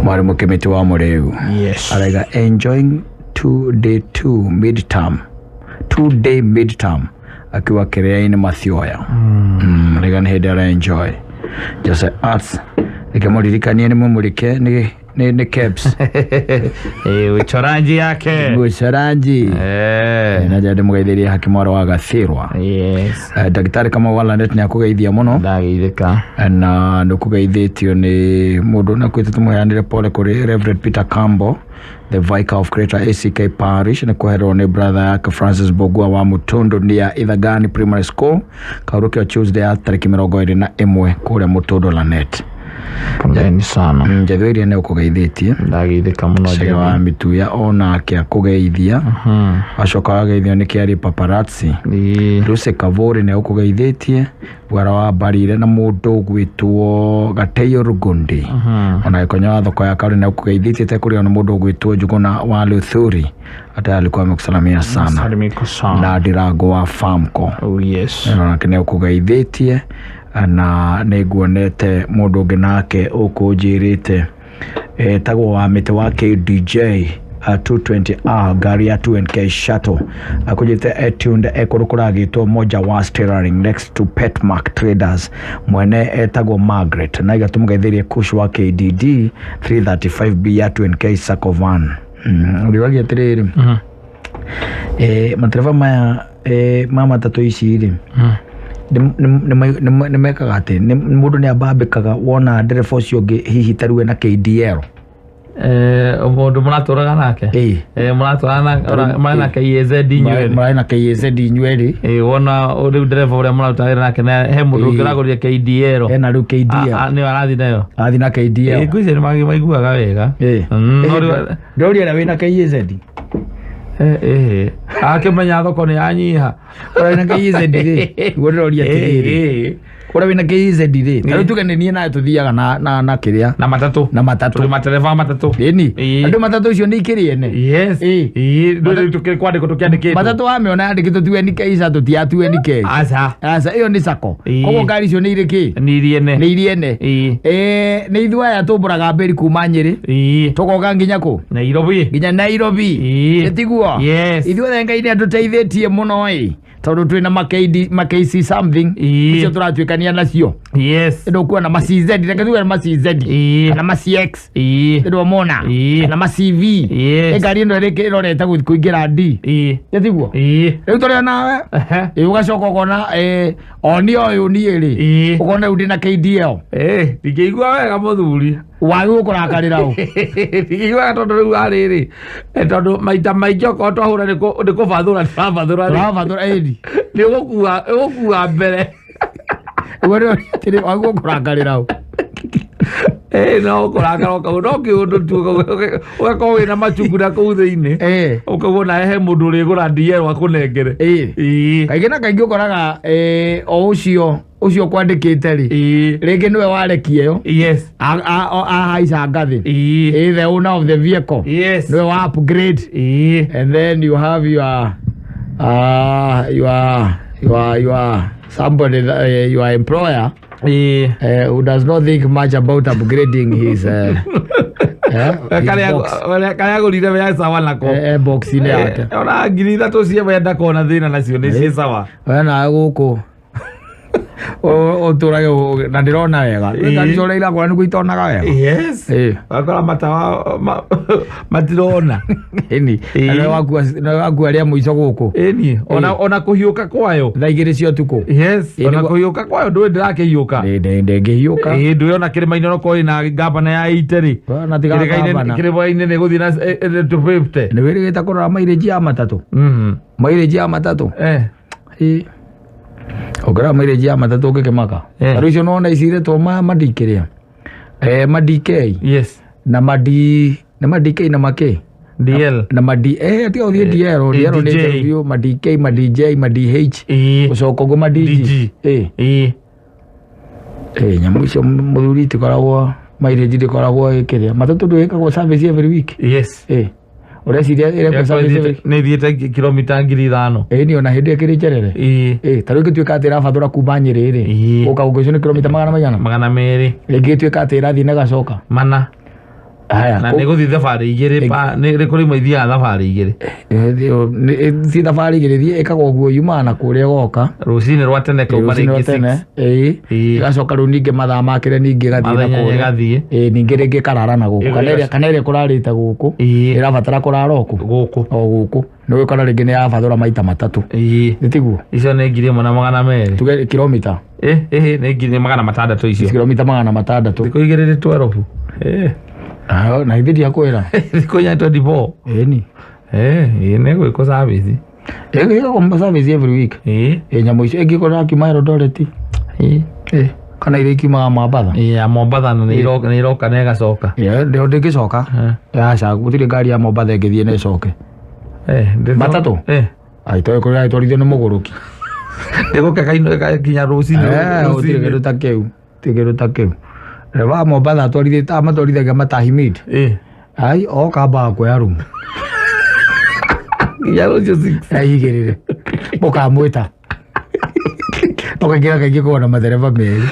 Mwalimu Kimiti wa Mureu. Yes. Arega enjoying 2-day 2-day midterm akiwa Kiria-ini Mathioya. Rega ni hĩndĩ ara-enjoy. Jose Arts ikamũririkania nĩ mũmũrike ni Kebs. Uchoranji yake. Uchoranji. Na jadi mũgeithĩrie Hakimwaro wa Gathirwa. Yes. Daktari kama wala net ni akugeithia muno. Ndageithĩka. Na nĩkugeithĩtio nĩ mũndũ na kwĩtĩtũ mũheanĩre pole kũrĩ Reverend Peter Campbell, the Vicar of Greater ACK Parish, na kuherwo nĩ brother yake Francis Bogua wa Mutondo nia Ithagani Primary School kaurukio Tuesday ya tariki 21 kũrĩa Mutondo Lanet. Pongeni sana. Njethwĩrie nĩ ũkũgeithĩtie. Ndageithĩka mũno Cega wa Mituya ona akĩakũgeithia. Acoka wageithio nĩ Kĩari Paparazzi. Lucy Kavori nĩ ũkũgeithĩtie. Gwara wa Barire na mũndũ gwĩtwo Gateyo Rugundi. Ona ikonya wa thoko ya Kauri nĩ ũkũgeithĩtie tekũrĩa na mũndũ gwĩtwo Njuguna wa Luthuri. Hata alikuwa amekusalamia sana. Salimiko sana. Na Ndirango wa Famco. Oh yes. Ona nĩ ũkũgeithĩtie. Na nĩguonete mũndũ ũngĩ nake ũkũnjĩrĩte tagwo wa mĩtĩ wa KDJ 220R gari ya 2NK shuttle akujite etunde ekurukura gitwo moja wa steering next to Petmark Traders mwene etagwo Margaret na igatumugeithirie kush wa KDD 335B ya 2NK Sakovan uriwagi atiriri matereva maya mama tatu ici iri nimekaga ati mundu ni abambikaga wona ndereba ucio ngi hihi tarue na KDL mundu muraturaga nake muraturaga mana KZ inyweri mana KZ inyweri wona uri ndereba uria muraturaga nake he mundu ngiraguria KDL ena ru KDL ni arathi nayo athi na KDL ngwice ni maiguaga wega ndoria na wina KZ akimenya thoko ni yanyiha ora na KZ ri guroria tiriri ora wina KZ ri na tugane ni na tuthiaga na kiria na matatu tuli matereva matatu ni andu matatu cio ni kirie ne yes ndu tukiri kwandiko tukiandikite matatu ameona andikito tu ni kaisa tutia tu ni ke asa iyo ni sako kogo ngari cio ni iriki ni iriene ni ithua ya tumburaga mberi kuma Nyeri tukoga nginya ku Nairobi etiguo ithua ngai ni anduteithitie muno tondu twina makc something icio turatwikania nacio ndu kuwa na macz reke tuwe na macz kana macx ndu mona na macv ngari ndo irorete kuingira d etiguo riu turi nawe ugacoka ukona oni uyu ni ri ukona undi na KDL ndingĩigua wega muthuri wagu kurakarira u ndingĩigua tondu riu ariri tondu maita maingĩ okorwo twahũra nĩ kũbathũra tũrabathũra nĩ ũgũkua mbere tiri wagu kurakarira u no kurakara ukau no kiundu tu ugakorwo wina macungu na kuu thiini ukauga na he mundu urigura ndierwa kunengere kaingĩ na kaingĩ ukoraga o ucio kwandikite ri ringi niwe warekia yo ahaica ngathi the owner of the vehicle niwe wa upgrade and then you have your somebody your employer who does not think much about upgrading his kaya gurire we sawa nako box ine yake ona ngiri ithatu cia wenda kona thina nacio ni cie sawa wena guku uturage na ndirona wega ngari cio ira kwa niku itonaga wega wakora matawa matirona na waku aria muico guku ona kuhiuka kwayo thaa igiri cia tuku ona kuhiuka kwayo ndui ndirakihiuka ndengihiuka nduyona kirima-ini no koi na gavana ya iteri na tiga gavana kirima-ini ni guthi na 250 ni wirigita kurora mileage ya matatu ogara mileage ya matatu ukikimaka aricio nona icire to madikiria madk na madk na make DL na madi ati othie DL ni interview madk madj madh ucoko go madg nyamu icio muthuri tikoragwo mileage ndikoragwo ikiria matatu ndwikagwo service every week ureciria ire service ni thiete kilomita 5,000 ni ona hindi ikiri njerere tariu gituika ati irabathura kuma Nyeri ri ukauga ni kilomita 200 ingituika ati irathii na gacoka mana na nä gå thi thabarä igä rä nä kå rä mwe ithiaga thabarä igä ti thabarä igä rä thiä ä kaga å guo yumaga na kå rä a goka rå cinä rwa tene kauma rä igacoka rä u ningä mathaa makä re ningä gathiä ningä rä ngä karara na gå kå kana ä rä a kå rarä te gå kå ä rabatara kå rara o gå kå nä gå kora rä ngä nä yabathå ra maita matatå nä tiguo icio nä 1,200 tuge kilomita nä 600 icio kilomita 600 thikå igä rä 12 na hithi ndiakwira thikå nya 24 ni nä gwä kå service ĩgĩkagwo service every week nyamũ icio ĩngĩkorwo akiuma Eldoret kana irĩ kiumaga Mombatha Mombatha nĩ iroka na ĩgacoka ndio ndĩngĩcoka aca gũtirĩ ngari ya Mombatha ĩngĩthiĩ na ĩcoke matatũ aitoĩ kũrĩa aitwarithio nĩ mũgũrũki ndĩgũkeka kinya rũcinĩ gũtirĩ kĩndũ ta kĩu ti kĩndũ ta kĩu wa Mombatha matwarithagia matahimid ai okambaga kuoya rumu ya rũcio aigĩrĩre mũkamwĩta ũkaingĩra kaingĩ kũgwo na matereba merĩ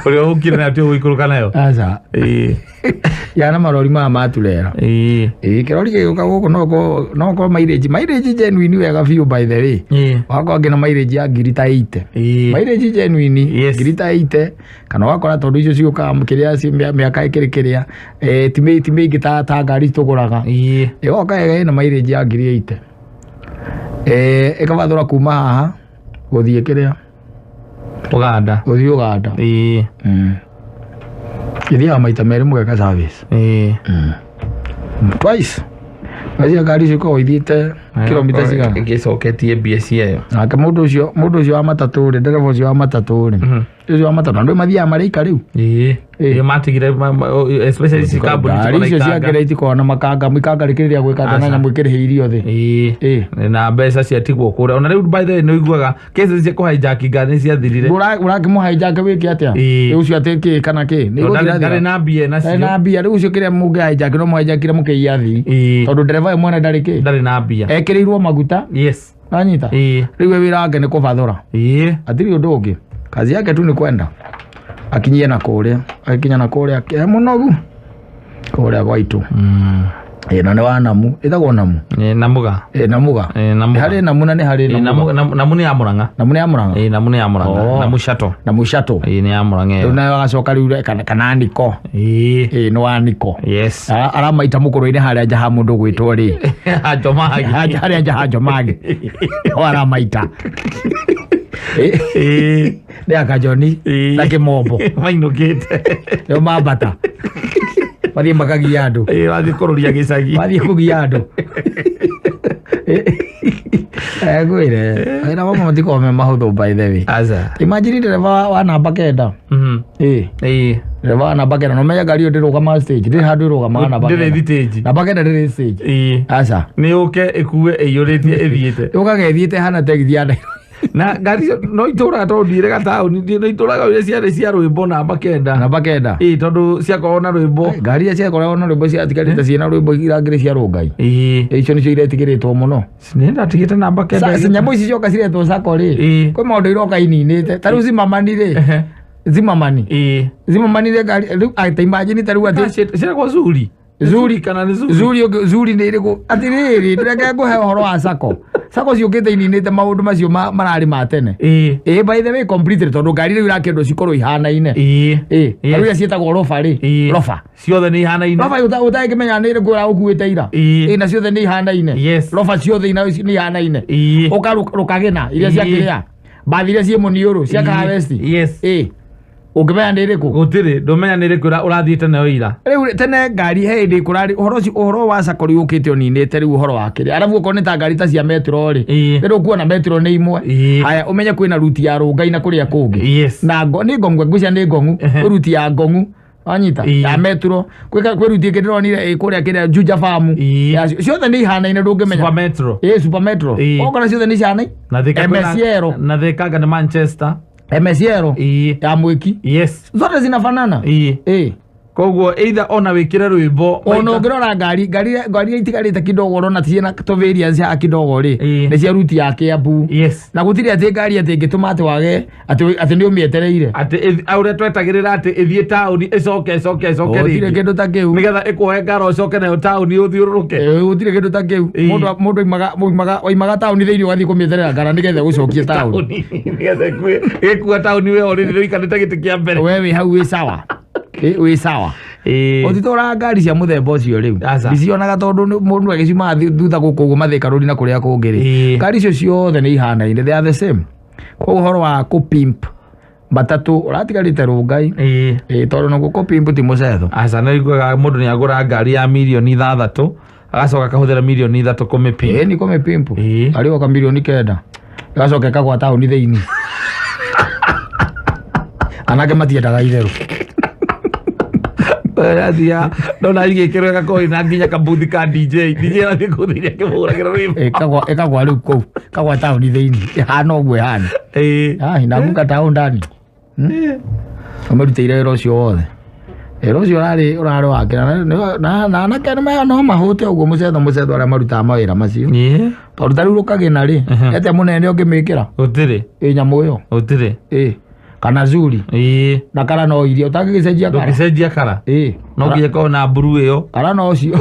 ũrĩa ũkire na atĩ ũgũikũrũka nayo aca yana marori maya maturera kĩrori gĩgĩũka gũkũ no korwo mileage genuine wega biũ by the way wakorwo ngina mileage ya 80 mileage genuine 80 kana wakora tondũ icio ciũkaga kĩrĩa mĩaka ĩkĩrĩ kĩrĩa ti mĩingĩ ta ngari tũgũraga ĩgoka wega ĩna mileage ya 80 ĩkabathũra kuma haha gũthiĩ kĩrĩa Uganda gĩthiaga maita merĩ mũgeka service twice acia ngari icio ikoragwo ithiĩte kilomita cigana ĩgĩcoketie mbia ciayo nake mũndũ ũcio wa matatũ rĩ ndereba ũcio wa matatũ rĩ Rĩu wa matatu ndio mathiaga marĩika rĩu. Matigire especially si kambuni tukona icio ciakĩra itikona makanga mikanga rĩkĩrĩria gwĩka na nyamũ ikĩrĩhe irio thĩ. Na mbeca ciatigwo kũrĩa. Ona rĩu by the way nĩ uiguaga cases cia kũhijack ngari ciathirire. Ũrakĩmũhijack wĩke atĩa? Rĩu cio atĩ kĩ kana kĩ? Ndarĩ na mbia nacio. Ndarĩ na mbia rĩu cio kĩrĩa mũngĩhijack no mũhijackire mũkĩiya thĩ. Tondũ ndereva mwene ndarĩ kĩ? Ndarĩ na mbia. Ekĩrĩirwo maguta. Yes. Anyita. Rĩu wĩra wake nĩ kũbathũra. Atirĩ ũndũ ũngĩ. Kazi yake tu ni kwenda akinyie na kũrĩa akinya na kũrĩa mũnogu kũrĩa gwaitu na nĩ wa namu ĩtagwo namu namuga namuga harĩ namu na nĩ harĩ namu nĩ ya Murang'a namu nĩ ya Murang'a namu nĩ ya Murang'a namu shato nĩ ya Murang'a rĩu nayo agacoka rĩu kana niko nĩ wa niko yes aramaita mũkũrũ-inĩ harĩa nja ha mũndũ gwĩtwo rĩ harĩa nja ha Njomage aramaita nĩ akajoni na kĩmombo mainũkĩte nĩo mambata mathiĩ makagia andũ wathiĩ kũrũria gĩcagi wathiĩ kũgia andũ ngwĩre wĩra wamo matikoa me mahũthũ by the way imagine ndereva wa namba kenda ndereva wa namba kenda no menya ngari ĩyo ndĩrũgama stage ndĩrĩ handũ ĩrũgamaga namba kenda ndĩrĩ stage aca nĩ ũke ĩkue ĩiyũrĩtie ĩthiĩte yũkaga ĩthiĩte hana tegithi ya na ngari no itũraga tondũ ndirĩ gataũni no itũraga ũrĩa ciarĩ cia rwĩmbo namba kenda tondũ ciakorwo na rwĩmbo ngari iria ciakoragwo na rwĩmbo ciatigarĩte ciĩna rwĩmbo irangĩrĩ cia rũngai icio nĩcio iretigĩrĩtwo mũno nĩndatigĩte namba kenda nyamũ ici cioka ciretwo sako rĩ kwĩ maũndũ iroka ininĩte ta rĩu Zimamani rĩ Zimamani rĩ ngari rĩu ta imagine ta rĩu atĩ ciakwa Zuri kana nĩ Zuri nĩ ĩrĩkũ atĩrĩrĩ ndĩreke ngũhe ũhoro wa sako ciũkĩte ininĩte maũndũ macio mararĩ ma tene by the way completely tondũ ngari rĩu irakĩendwo cikorwo ihanaine rĩu iria ciĩtagwo rofa rĩ rofa ciothe nĩ ihanaine rofa ũtangĩmenya nĩ ĩrĩkũ ũraũkuĩte ira na ciothe nĩ ihanaine rofa ciothe nĩ ihanaine ũkarũkagĩna iria ciakĩrĩa bathi iria ciĩ mũniũrũ cia Kahawesti ũngĩmenya nĩ ĩrĩkũ gũtirĩ ndũmenya nĩ ĩrĩkũ ũrathiĩte nayo ira rĩu tene ngari he hĩndĩ kũrarĩ ũhoro wa sako rĩu ũkĩte ũninĩte rĩu ũhoro wakĩrĩ arabu okorwo nĩ ta ngari ta cia metro rĩ rĩrĩa ũkuona metro nĩ imwe haya ũmenye kwĩna ruti ya Rũngai na kũrĩa kũngĩ na nĩ ngong'u ngwĩcia nĩ ngong'u ruti ya ngong'u anyita ya metro kwĩ ruti ĩngĩ ndĩronire kũrĩa kĩrĩa Juja Farm ciothe nĩ ihanaine ndũngĩmenya super metro ũkona ciothe nĩ ihanaine na Thĩkanga nĩ Manchester MSR ya Mwiki zote zinafanana koguo either ona wĩkĩre rwĩmbo ona ũngĩrora ngari itigarĩte kidogo ũrona ciĩna tũvariants ya kidogo rĩ nĩ cia ruti ya Kiambu na gũtirĩ atĩ ngari atĩ ĩngĩtũma atĩ wage atĩ nĩ ũmĩetereire atĩ ũrĩa twetagĩrĩra atĩ ĩthiĩ taũni ĩcoke gũtirĩ kĩndũ ta kĩu nĩgetha ĩkũhe ngaro ũcoke nayo taũni ũthiũrũrũke gũtirĩ kĩndũ ta kĩu mũndũ oimaga taũni thĩinĩ ũgathiĩ kũmĩeterera ngara nĩgetha gũcokie taũni nĩgetha ĩkua taũni we already ũikarĩte gĩtĩ kĩa mbere we wĩ hau wĩ sawa wĩ sawa ũtitũraga ngari cia mũthemba ũcio rĩu ndicionaga tondũ mũndũ agĩciumaga thutha gũkũ ũguo Mathĩka Road na kũrĩa kũngĩ rĩ ngari icio ciothe nĩ ihanaine they are the same kwa ũhoro wa kũpimp matatũ ũratigarĩte Rũngai tondũ naguo kũpimp ti mũcetho aca nĩ iguaga mũndũ nĩ agũra ngari ya mirioni 6 agacoka akahũthĩra mirioni 3 kũmĩpimp nĩ kũmĩpimp arĩ oka mirioni 9 agacoka akagwa taũni thĩinĩ anake matiendaga itherũ Radia ndona igĩkĩrwo gakoĩ na nginya kabuthi ka DJ athiĩ kũthĩria kĩmũragĩra rwĩmbo ĩkagwa rĩu kũu kagwa taũni thĩinĩ ĩhana ũguo ĩhana inaanguka taũni ndani ũmĩrutĩire wĩra ũcio wothe wĩra ũcio ũrarĩ wake na anake no mahũte ũguo mũcetho arĩa marutaga mawĩra macio tondũ ta rĩu Rũkagĩna rĩ ete mũnene ũngĩmĩkĩra gũtirĩ nyamũ ĩyo gũtirĩ kana Zuri na kara no irio utagĩcenjia kara ndũgĩcenjia kara no nginya korwo na mburu ĩyo kara no cio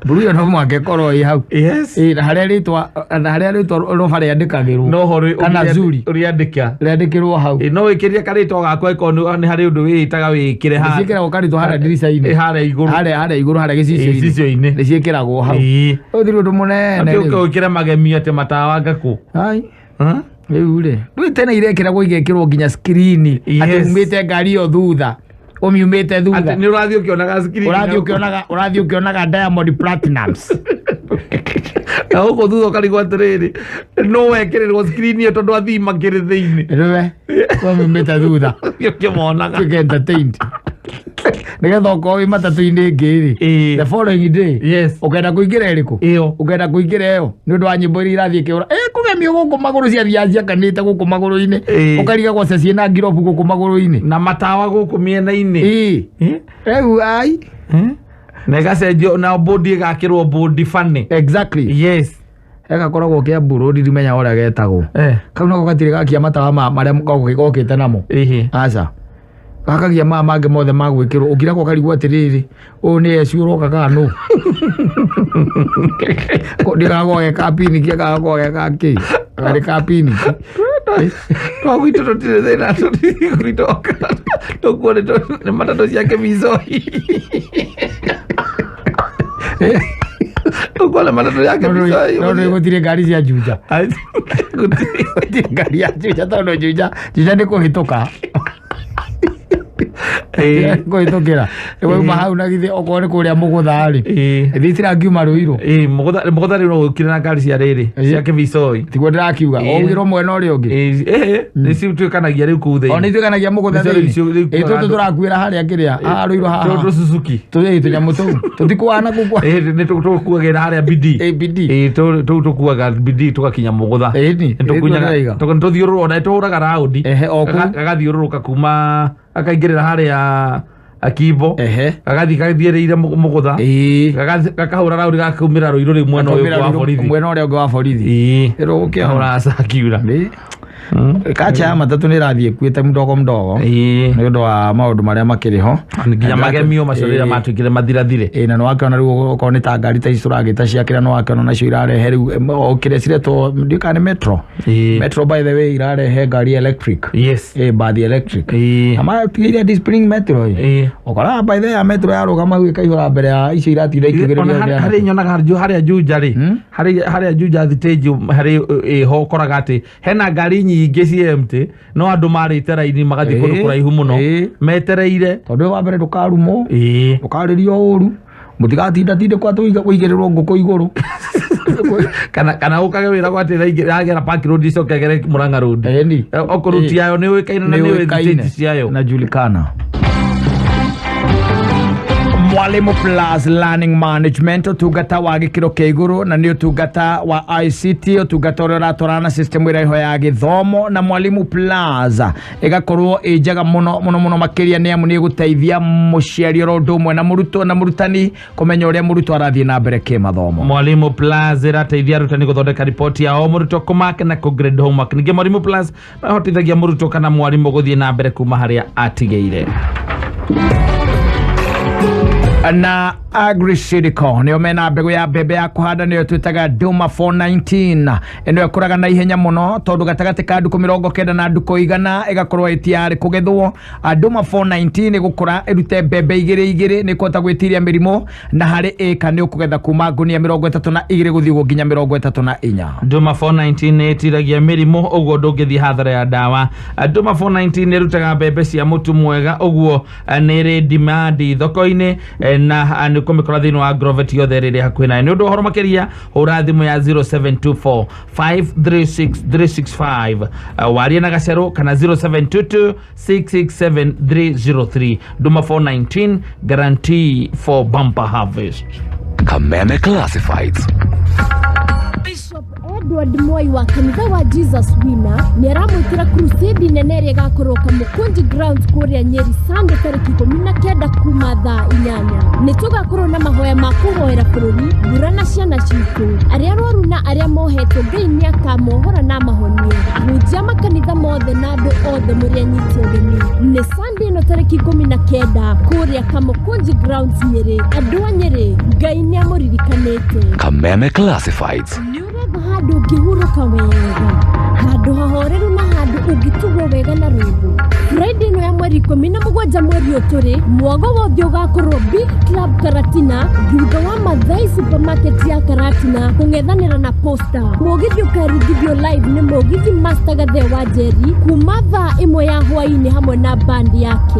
mburu ĩyo no mwake korwo ĩ hau na harĩa rĩtwa roba rĩandĩkagĩrwo kana Zuri rĩandĩkĩrwo hau no wĩkĩrie karĩtwa gakwa ĩkorwo nĩ harĩ ũndũ wĩĩtaga wĩkĩre haha nĩciĩkĩragwo karĩtwa harĩa ndirica-inĩ harĩa igũrũ harĩa gĩcicio-inĩ nĩciĩkĩragwo hau ũthiri ũndũ mũnene ũkĩre magemio atĩ matawa ngakũ rĩu rĩ tene irekĩragwo igekĩrwo nginya screen atĩ umĩte ngari ĩyo thutha ũmiumĩte thutha nĩ ũrathiĩ ũkĩonaga screen ũrathiĩ ũkĩonaga Diamond Platinums Na huko thutha ukarigwo atiriri no wekererwo screen iyo tondu athii makiri thiini riwe wamemeta thutha ukimonaga get entertained nigetha ukorwo matatu-inĩ ngĩrĩ the following day ukenda kuingira iriku ukenda kuingira iyo ni undu wa nyimbo iria irathie kiura kugemio guku maguru cia ciakanite guku maguru-ini ukariga gwace ciena ngirobu guku maguru-ini na matawa guku miena-ini rĩu ai na igacenjio na bodi igakirwo bodi funny exactly yes gakoragwo kia mburu ndirimenya ũrĩa getagwo kau nako gatirĩ gakia matawa marĩa gokĩte namo aca gakagia mangĩ mothe magwĩkĩrwo ũkira kwa karigwo atĩrĩrĩ ũũ nĩ eci ũroka kana nũ ndigagoge kapini kia gagoge gakĩ karĩ kapini twagwitũ tũtirĩ thĩna tũtigũitoka tũkuone nĩ matatũ ciake mizoi ukwala matatũ yake mizoi no gũtirĩ ngari cia Juja gũtirĩ ngari ya Juja tondũ Juja nĩ kũhĩtũka ngũhĩtũkĩra wauma hau na githĩ okorwo nĩ kũrĩa mũgũtha-rĩ thitira ngiuma Rũirũ mũgũtha rĩu no gũkire na ngari cia rĩrĩ ciake mizoi tiguo ndĩrakiuga ũgĩrwo mwena ũrĩa ũngĩ nĩcituĩkanagia rĩu kũu thĩinĩ o nĩituĩkanagia mũgũtha thĩinĩ tũtũ tũrakuĩra harĩa kĩrĩa Rũirũ haha Suzuki tũnyamũ tũu tũtikuana kũkua nĩtũkuagĩra harĩa bidii tũu tũkuaga bidii tũgakinya mũgũtha nĩtũthiũrũrũka ona nĩtũhũraga raundi gagathiũrũrũka kuma akaingĩrĩra harĩa Akibo gagathiĩrĩire mũgũtha gakahũra raundi gakaumĩra Rũirũ rĩu mwena ũrĩa ũngĩ wa borithi ũracakiura kacha ya matatu nĩ ĩrathiĩ ĩkuĩte mdogo nĩ ũndũ wa maũndũ marĩa makĩrĩ ho nginya magemio macio rĩrĩa matuĩkire mathirathire na nĩwakĩona rĩu okorwo nĩ ta ngari ta ici tũragĩta ciakĩra nĩwakĩona nacio irarehe rĩu kĩrĩa ciretwo ndiũka nĩ metro by the way irarehe ngari electric bathi electric amatigĩire discipline metro ũkoraga by the way metro yarũgama ĩkaihũra mbere ya icio iratinda ikĩgĩrĩria harĩ nyonaga harĩa Juja rĩ harĩa Juja thitĩnji harĩ ho ũkoraga atĩ hena ngari nyingĩ ciemte no andũ marĩte raini magathiĩ kũndũ kũraihu mũno metereire tondũ wa mbere ndũkarumwo ndũkarĩrio ũru mũtigatinda kwa tũigĩrĩrwo ngũkũ igũrũ kana ũkage wĩra gwatĩ ragera Park Road icokegere Murang'a Road okorũti yayo nĩ ũĩkaine na nĩ thitĩnji ciayo najulikana Mwalimu Plus Learning Management utungata wa gĩkĩro kĩa igũrũ na nĩ utungata wa ICT utungata ũrĩa ũratwarana system ĩraiho ya gĩthomo na Mwalimu Plus ĩgakorwo ĩ njega mũno makĩria nĩ amu nĩ ĩgũteithia mũciari oro ũndũ ũmwe na mũrutwo na mũrutani kũmenya ũrĩa mũrutwo arathiĩ na mbere kĩmathomo. Mwalimu Plus ĩrateithia arutani gũthondeka ripoti ya o mũrutwo kũmake na kũgrade homework. Ningĩ Mwalimu Plus ĩhotithagia mũrutwo kana mwarimũ gũthiĩ na mbere kuma harĩa atigĩire. Na Agri-Silico nĩo mena mbegũ ya mbembe ya kũhanda nĩyo twĩtaga Duma 419 ĩno ĩkũraga na ihenya mũno tondũ gatagatĩ ka ndukũ 90 na ndukũ 100 ĩgakorwo ĩtiarĩ kũgethwo. Duma 419 ĩgũkũra ĩrute mbembe igĩrĩ nĩ kũhota gwĩtiria mĩrimũ na harĩ ĩka nĩ ũkũgetha kuma ngũnia 32 gũthiĩ nginya 34. Duma 419 nĩ ĩtiragia mĩrimũ ũguo ndũngĩthiĩ hathara ya ndawa. Duma 419 nĩ ĩrutaga mbembe cia mũtu mwega ũguo nĩ ĩrĩ demand thoko-inĩ na nĩ kũmĩkora thĩinĩ wa Grovet yothe rĩrĩ hakuhĩ nayo. Nĩ ũndũ ũhoro makĩria hũra thimũ ya 0724 536 365 waria na gacerũ kana 0722 667 303. Duma 419 guarantee for bumper harvest. Kameme Classifieds. Edward Moi wa kanitha wa Jesus Winner nĩ aramwĩkĩra crusade nene ĩrĩa ĩgakorwo Kamukunji grounds kũrĩa Nyeri Sunday tarĩki 19 kuma thaa 8. Nĩ tũgakorwo na mahoya ma kũhoera bũrũri mbura na ciana citũ arĩa arwaru na arĩa mohetwo Ngai nĩ akamohora na mahonie. Ahunjia makanitha mothe na andũ othe mũrĩa nyiti ũgeni nĩ Sunday ĩno tarĩki 19 kũrĩa Kamukunji grounds Nyeri. Andũ a Nyeri Ngai nĩ amũririkanĩte. Kameme Classifieds. Handũ ũngĩhurũka wega, handũ hahoreru na handũ ũngĩtugwo wega na rũthũ. Friday ĩno ya mweri 17 mweri ũyũ tũrĩ mwago wothe ũgakorwo Big Club Karatina thutha wa Mathai Supermarket ya Karatina kũng'ethanĩra na Posta. Mũgithi ũkarugithio live nĩ mũgithi Master Gathe wa Njeri kuma thaa 1 ya hwaĩ-inĩ hamwe na band yake.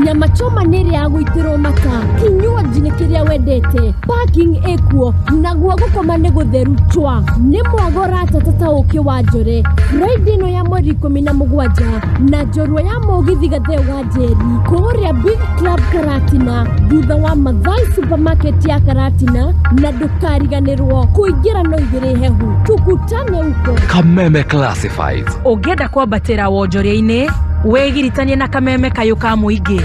Nyama choma nĩ ĩrĩa ya gũitĩrwo mata, kinyua lodge kiria wendete, parking ekuo, naguo gukoma ni gutheru chwa. Ni mwagora tata uki wa Njore. Friday no ya mweri 17 na njorua ya mugithi gathe wa Njeri. Kuria Big Club Karatina, thutha wa Mathai Supermarket ya Karatina, na ndukariganirwo kuingira no igire hehu. Tukutane uko. Kameme Classifieds. Ungenda kwambatira wonjoria-ini, wegiritanie na Kameme kayo ka muingi.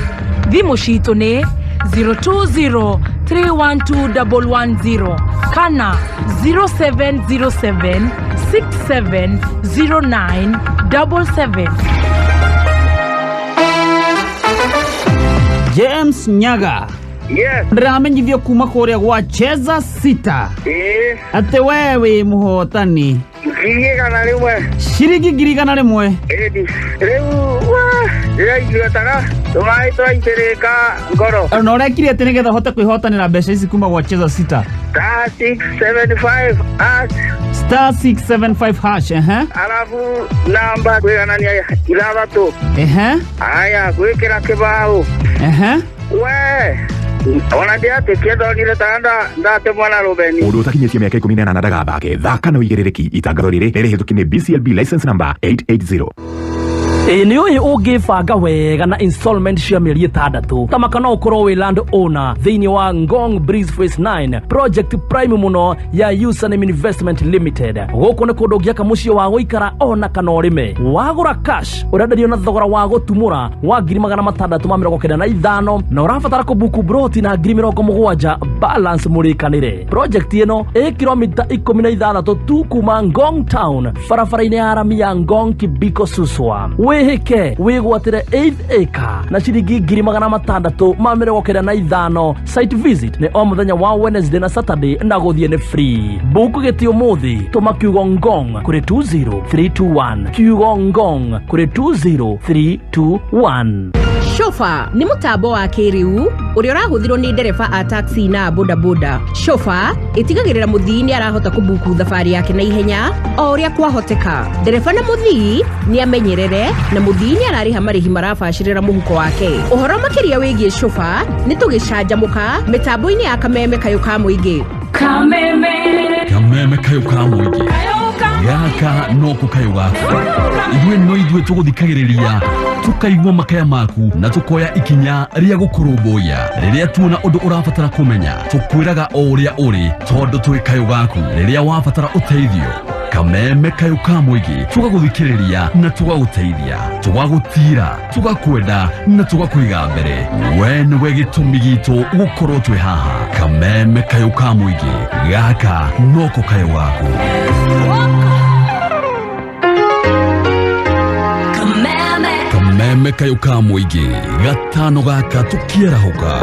Thimu citu ni 020-312-110 kana 0707-670977. James Nyaga. Yes. Ndamenyithio kuma kuria gwa cheza sita. Ate wewe muhotani. Ngirigana rimwe. Shiringi ngirigana rimwe. Edi. Riu ira tara. Tumai twaitereka ngoro. Na urekire ati nigetha hote kwihotanira mbeca ici kuma gwa cheza sita. Star 675 hash. Star 675 hash, Alafu namba kwiganania ithathatu. Aya gwikira kibao. We. Ona ndia tekienda ngire tanda ndate mwana Rubeni. Mundu utakinyĩtie mĩaka 18 ndagabage thaka na uigĩrĩrĩki itangatho rĩrĩ rĩrĩhĩtũkie BCLB license number 880. Ni uyu ungibanga wega na installment cia mĩeri 6 tamaka no ukorwo wi land owner thiini wa Ngong Breeze Phase 9 project prime muno ya Usanim Investment Limited. Guku ni kundu ngiaka muciĩ wa guikara ona kana urime. Wagura cash urenderio na thogora wa gutumura wa 695 na urabatara kubuku broti na 70 balance murikanire. Project ino ĩ kilomita 16 tu kuma Ngong Town barabara-inĩ ya rami ya Ngong Kibiko Suswa. Wihike wigwatire 8 acre na ciringi 695 site visit ni o muthenya wa Wednesday na Saturday na guthie ni free. Buku giti umuthi tuma kiugo Ngong kuri 20321 kiugo Ngong kuri 20321. Shofa ni mutambo wa kiriu uri urahuthirwo ni ndereba a taxi na boda boda. Shofa itigagirira muthii ni arahota kubuku thabari yake na ihenya o uria kwahoteka. Ndereba na muthii ni amenyerere na muthii ni arariha marihi marabacirira muhuko wake. Uhoro makiria wigie Shofa ni tugicanjamuka mitambo-ini ya Kameme kayo ka muingi. Kameme kayo ka muingi. Gaka no ku kayo gaku. Ithuĩ no ithuĩ tũgũthikagĩrĩria tukaigua makaya maku na tukoya ikinya ria gukurumbuya riria tuona undu urabatara kumenya tukwiraga o uria uri tondu twi kayo gaku riria wabatara uteithio. Kameme kayo ka muingi tugaguthikiriria na tugaguteithia tugagutira tugakwenda na tugakwiga mbere. We niwe gitumi gitu gukorwo twi haha. Kameme kayo ka muingi gaka noko kayo gaku. Kameme kayo ka muingi gatano gaka tukierahuka.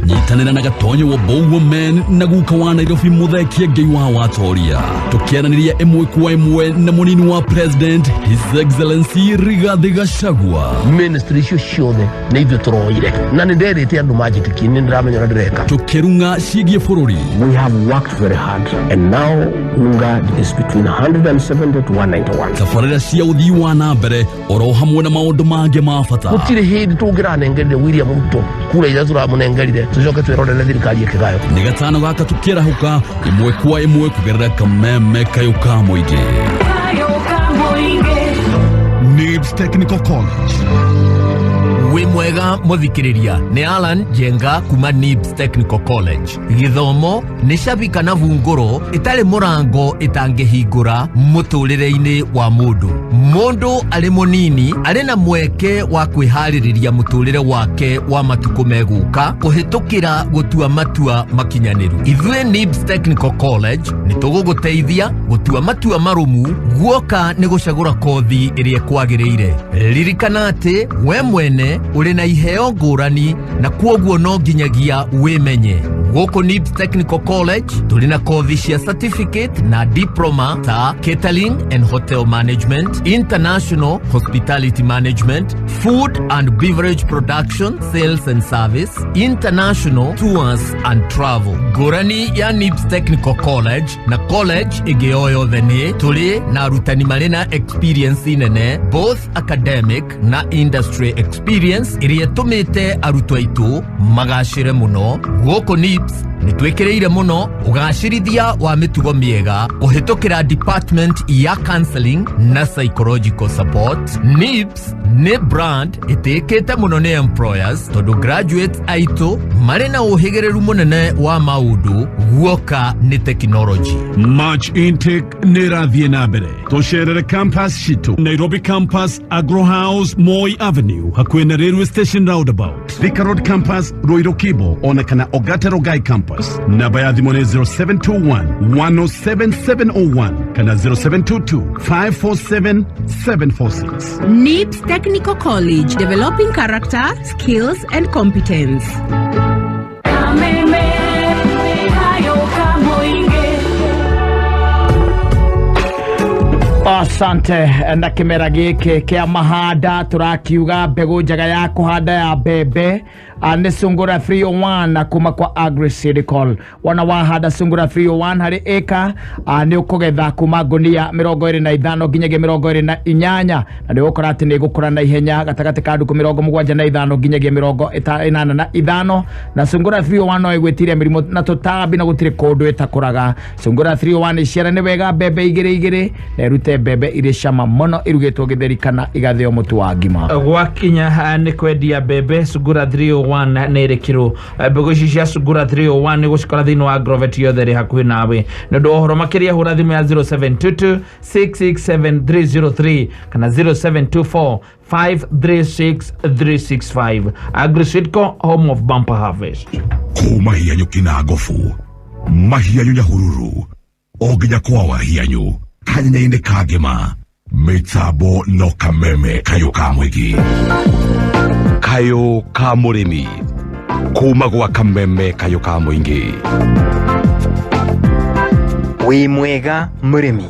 Nyitanira na gatonyo wa Bowo Men na guka wa Nairobi muthekie ngei wa watoria tukiananiria imwe kwa imwe na munini wa president His Excellency Rigathi Gachagua. Ministry icio ciothe ni ithuĩ tũroire na nĩ nderĩte andũ manjĩtĩkie nĩ ndĩramenya ũrĩa ndĩreka. Tukirunga ciĩgiĩ bũrũri. We have worked very hard and now unga is between 170 to 191. Tabarĩra cia ũthii wa na mbere oro hamwe na maũndũ mangĩ ma bata. Gũtirĩ hĩndĩ tũngĩranengerire William Ruto kura iria tũramũnengerire tucoke twĩrorere thirikari ĩkĩgayo. Nĩ gatano gaka tukierahuka imwe kwa imwe kugerera Kameme kayo ka muingi. NIBS Technical College. Wi mwega muthikiriria ni Alan Jenga kuma NIBS Technical College. Githomo ni shabika na vunguro itari murango itangihingura muturire-ini wa mundu ari munini ari na mweke wa kwihaririria muturire wake wa matuko meguka kuhitukira gutua matua makinyaniru. Ithuĩ NIBS Technical College ni tuguguteithia gutua matua marumu guoka ni gucagura kothi iria kwagiriire. Ririkana ati we mwene uri na iheo ngũrani na kwoguo no nginyagia wimenye. Gũkũ NIBS Technical College turi na kothi cia certificate na diploma ta catering and hotel management, international hospitality management, food and beverage production, sales and service, international tours and travel. Ngũrani ya NIBS Technical College na college ĩngĩ o yothe nĩ turi na arutani marĩ na experience nene both academic na industry experience experience iria tumite arutwo aitu magacire muno goko NIPS nitwekereire muno ugacirithia wa mitugo miega kuhitukira department ya counseling na psychological support. NIPS ne brand itekete muno ne employers tondu graduates aitu marina uhigereru munene wa maudu guoka ni technology. March intake nirathie na mbere tusherere campus shitu Nairobi campus Agro House Moi Avenue hakwena railway station roundabout Thika Road campus Roiro Kibo onekana Ogatero Gai campus namba ya thimone 0721 107701 kana 0722 547 746. NIPS Technical College, developing character, skills and competence. Asante na kimera giki kia mahada turakiuga mbegu njega ya kuhanda ya mbembe nĩ Sungura 301 kuma kwa Agri-Cycle. Wana wahanda Sungura 301 hari eka nĩ ũkũgetha kuma ngunia 25 nginyagia 28 na nĩ ũgũkora atĩ nĩ gũkũra na ihenya gatagatĩ ka ndukũ 75 nginyagia 85 na Sungura 301 no ĩgwĩtiria mĩrimũ na tũtambi na gũtirĩ kũndũ ĩtakũraga. Sungura 301 iciara nĩ wega mbembe igĩrĩ na ĩrute mbembe irĩ cama mũno irugĩtwo gĩtheri kana igathĩo mũtu wa ngima. Gwakinya nĩ kwendia mbembe Sungura 301 nere kiro mbegu cia Sungura 301 nĩ gũcikora thĩinĩ wa Grovet yothe ĩrĩ hakuhĩ nawe. Nĩ ũndũ ũhoro makĩria hũra thimũ ya 0722 667303 kana 0724 536 Agri-Cycle, home of bumper harvest. Kuma hianyu kinagofu mahianyu nyahururu oginya kwa wahianyu kanyaine kagema mitabo no kameme kayo kamwegi kayo kamurimi kuma gwa kameme kayo kamwingi. Wi mwega murimi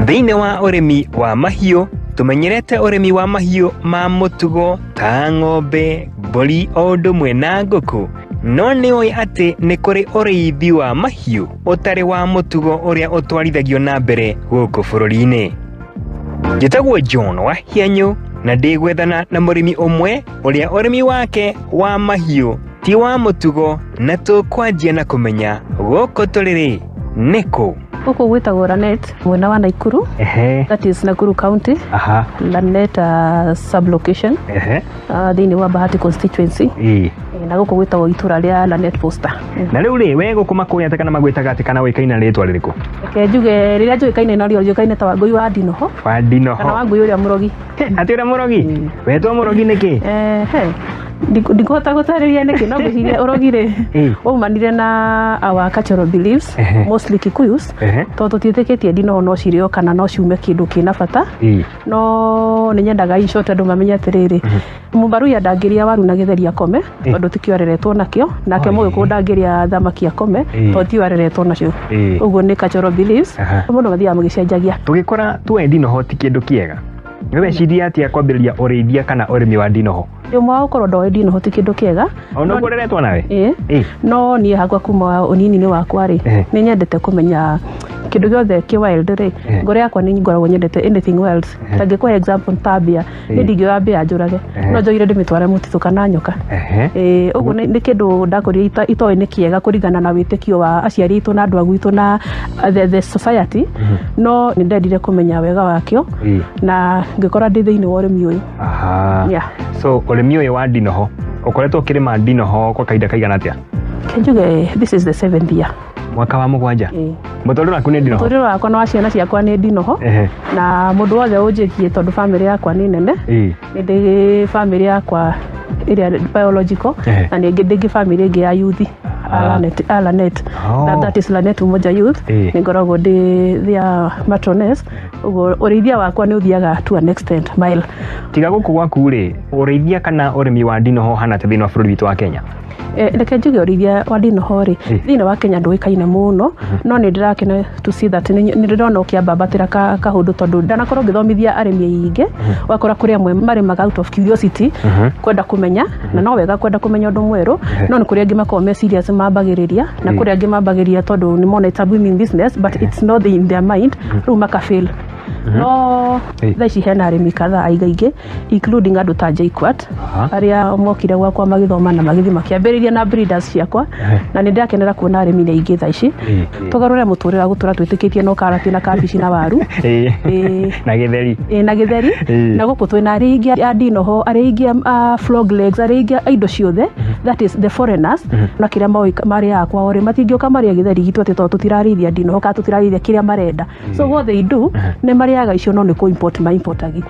thiine wa urimi wa mahiũ tumenyerete urimi wa mahiũ ma mũtugo ta ng'ombe mbũri o ũndũ ũmwe na ngũkũ no nĩ ũĩ atĩ nĩ kũrĩ ũrĩithi wa mahiũ ũtarĩ wa mũtugo ũrĩa ũtwarithagio na mbere gũkũ bũrũri-inĩ. Njĩtagwo John wa Hianyũ na ndĩgwethana na mũrĩmi ũmwe ũrĩa ũrĩmi wake wa mahiũ ti wa mũtugo na tũkwanjia na kũmenya gũkũ tũrĩ nĩ kũ. Huko gwitagwo Lanet mwena wa Naikuru. That is Nakuru County. Lanet sub-location. Thĩinĩ wa Bahati constituency. Na gũkũ gwitagwo itũra rĩa Lanet Posta. Na rĩu rĩ we gũkũ makũnyate kana magwĩtaga atĩ kana wĩkaine rĩtwa rĩrĩkũ? Reke njuge rĩrĩa njũĩkaine no rĩo njũĩkaine ta Wangũi wa Ndinoho. Wa Ndinoho. Kana Wangũi ũrĩa mũrogi. Atĩ ũrĩa mũrogi? Wetwo mũrogi nĩkĩ? Ndikũhota gũtarĩria nĩkĩ no ngwĩciria ũrogire waumanire na our cultural beliefs mostly Kikuyus tondũ tũtiĩtĩkĩtie Ndinoho no cirĩo kana no ciume kĩndũ kĩna bata no nĩ nyendaga in short andũ mamenye atĩrĩrĩ Mũmbaruya ndangĩrĩa waru na gĩtheri akome tondũ tikĩoreretwo nakĩo nake Mũgĩkũyũ ndangĩrĩa thamaki akome tondũ tiwareretwo nacio ũguo nĩ cultural beliefs mũndũ mathiaga mũgĩcenjagia. Tũgĩkora tuoe Ndinoho ti kĩndũ kĩega wewe ciria atĩa kwambĩrĩria ũrĩithia kana ũrĩmi wa Ndinoho? Yomwe ũkorwo ndoĩ Ndinoho ti kĩndũ kĩega no ũreretwo nawe no niĩ hakwa kuma ũnini-inĩ wakwa rĩ nĩ nyendete kũmenya kĩndũ gĩothe kĩ wild rĩ ngoro yakwa nĩ ngoragwo nyendete anything wild. Tangĩkũhe example ta mbĩa nĩ ndingĩoya mbĩa njũrage no njoire ndĩmĩtware mũtitũ kana nyoka. Ũguo nĩ kĩndũ ndakũrire itoĩ nĩ kĩega kũringana na wĩtĩkio wa aciari aitũ na andũ agu aitũ na the society no nĩ ndendire kũmenya wega wakĩo na ngĩkora ndĩ thĩinĩ wa ũrĩmi ũyũ. So ũrĩmi ũyũ wa Ndinoho ũkoretwo ũkĩrĩma Ndinoho kwa kahinda kaigana atĩa? Kenjuge this is the 7th year. Mwaka wa mũgwanja. Mũtũrĩre waku nĩ Ndinoho? Mũtũrĩre wakwa na wa ciana ciakwa nĩ Ndinoho na mũndũ wothe ũnjĩtie tondũ famĩlĩ yakwa nĩ nene nĩ ndĩ famĩlĩ yakwa ĩrĩa biological na nĩ ndĩ famĩlĩ ĩngĩ ya youth Lanet that is Lanet Umoja Youth nĩ ngoragwo ndĩ their matroness ũguo ũrĩithia wakwa nĩ ũthiaga to an extent mile. Tiga gũkũ gwaku rĩ ũrĩithia kana ũrĩmi wa Ndinoho hana ta thĩinĩ wa bũrũri witũ wa Kenya? Reke njuge ũrĩithia wa Ndinoho rĩ thĩinĩ wa Kenya ndũĩkaine mũno no nĩ ndĩrakena to see that nĩ ndĩrona ũkĩambabatĩra kahũndũ tondũ ndanakorwo ngĩthomithia arĩmi aingĩ wakora kũrĩ amwe marĩmaga out of curiosity kwenda kũmenya na no wega kwenda kũmenya ũndũ mwerũ no nĩ kũrĩ angĩ makorwo me serious mambagĩrĩria na kũrĩ angĩ mambagĩrĩria tondũ nĩ mona it's a booming business but it's not in their mind rĩu makafail. no thaa ici hena arĩmi kadhaa aingaingĩ including andũ ta JKUAT arĩa mokire gwakwa magĩthoma na magĩthi makĩambĩrĩria na breeders ciakwa na nĩ ndakenera kuona arĩmi na aingĩ thaa ici tũgarũre mũtũrĩre wa gũtũra twĩtĩkĩtie no karati na kabici na waru na gĩtheri na gĩtheri na gũkũ twĩna arĩa aingĩ a ndinoho arĩa aingĩ frog legs arĩa aingĩ indo ciothe that is the foreigners na kĩrĩa marĩaga kwao rĩ matingĩũka marĩa gĩtheri gitu atĩ tondũ tũtirarĩithia ndinoho kana tũtirarĩithia kĩrĩa marenda so what they do nĩ marĩaga icio no nĩ kũ import importagi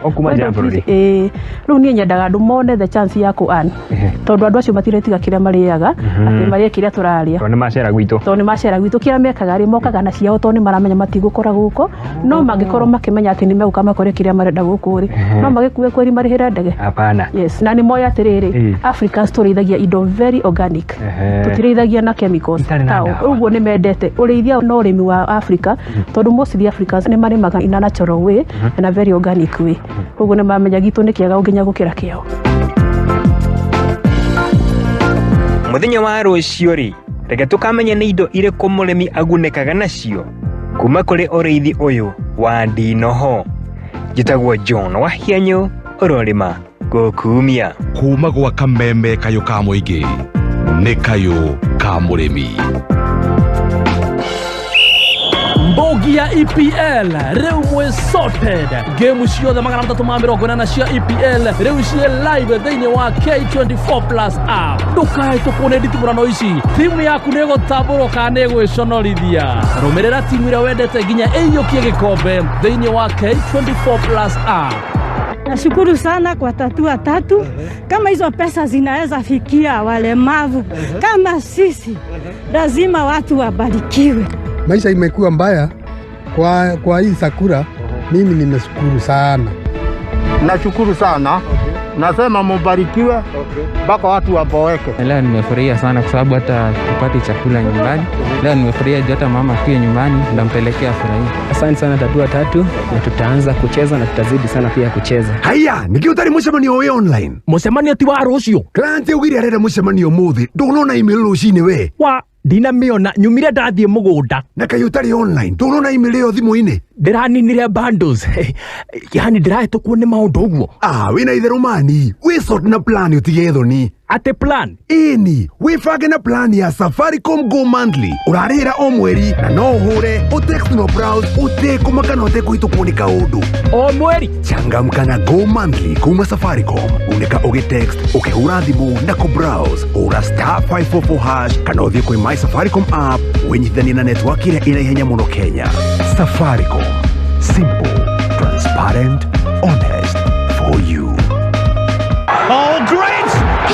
rĩu niĩ nyendaga andũ mone the chance ya kũ earn tondũ andũ acio matiretiga kĩrĩa marĩaga atĩ marĩe kĩrĩa tũrarĩa tondũ nĩ macera gwitũ kĩrĩa mekaga rĩ mokaga na ciao tondũ nĩ maramenya matigũkora gũkũ no mangĩkorwo makĩmenya atĩ nĩ megũka makore kĩrĩa marenda gũkũ rĩ no magĩkue kweri marĩhĩre ndege hapana yes na nĩ moya atĩrĩrĩ Africans tũrĩithagia indo very organic tũtirĩithagia na chemicals ũguo nĩ mendete ũrĩithia no ũrĩmi wa Africa tondũ most of Africans nĩ marĩmaga in a natural way and a very organic way ũguo nĩ mamenya gitu nĩ kĩega nginya gũkĩra kĩao mũthenya wa rũciũ rĩ reke tũkamenya nĩ indo irĩkũ mũrĩmi agunĩkaga nacio kuma kũrĩ ũrĩithi ũyũ wa ndinoho njĩtagwo John wa Hianyo ũrorĩma gũkumia kuma gwa kameme kayũ ka mũingĩ nĩ kayũ ka mũrĩmi mbogi ya EPL rĩu mwĩ sorted game ciothe 380 cia EPL rĩu ciĩ live thĩinĩ wa K24+ app ndũkae tũkuone nditimũrano ici timu yaku nĩ gũtambũrwo kana nĩ gwĩconorithia rũmĩrĩra timu ĩrĩa wendete nginya ĩiyũkie gĩkombe thĩinĩ wa K24+ app. Nashukuru sana kwa tatua tatu. Kama hizo pesa zinaweza fikia walemavu kama sisi, lazima watu wabarikiwe. Maisha imekuwa mbaya kwa hii Sakura, mimi nimeshukuru sana. Nashukuru sana. Nasema mubarikiwe mpaka watu waboeke. Leo nimefurahia sana kwa sababu hata tupate chakula nyumbani. Leo nimefurahia juu hata mama pia nyumbani ndampelekea furahi. Asante sana tatua tatu na tutaanza kucheza na tutazidi sana pia kucheza. Haya, nikiutari mucemanio uyu online. Mucemanio ti wa rucio. Client ugire arenda mucemanio muthi. Ndunona email rucini we. Wa ndinamiona nyumire ndathie mugunda na kayutari online ndunona email yo thimu-ini ndiraninire bundles yani ndirahetũkwo nĩ maũndũ ũguo wĩna itherũ mani wĩsort na plan ũtige thoni ate plan ĩni wĩbange na plan ya Safaricom Go Monthly ũrarĩhĩra o mweri na no ũhũre ũtext no browse ũtekũmaka na ũtekũhĩtũkwo nĩ kaũndũ o mweri changamka na Go Monthly kuma Safaricom uneka ũgĩtext ũkĩhũra thimũ na kũbrowse ũra *544# kana ũthiĩ kwĩ My Safaricom app wenyithanie na network ĩrĩa ĩna ihenya mũno Kenya. Safaricom, simple, transparent, honest for you. Oh great!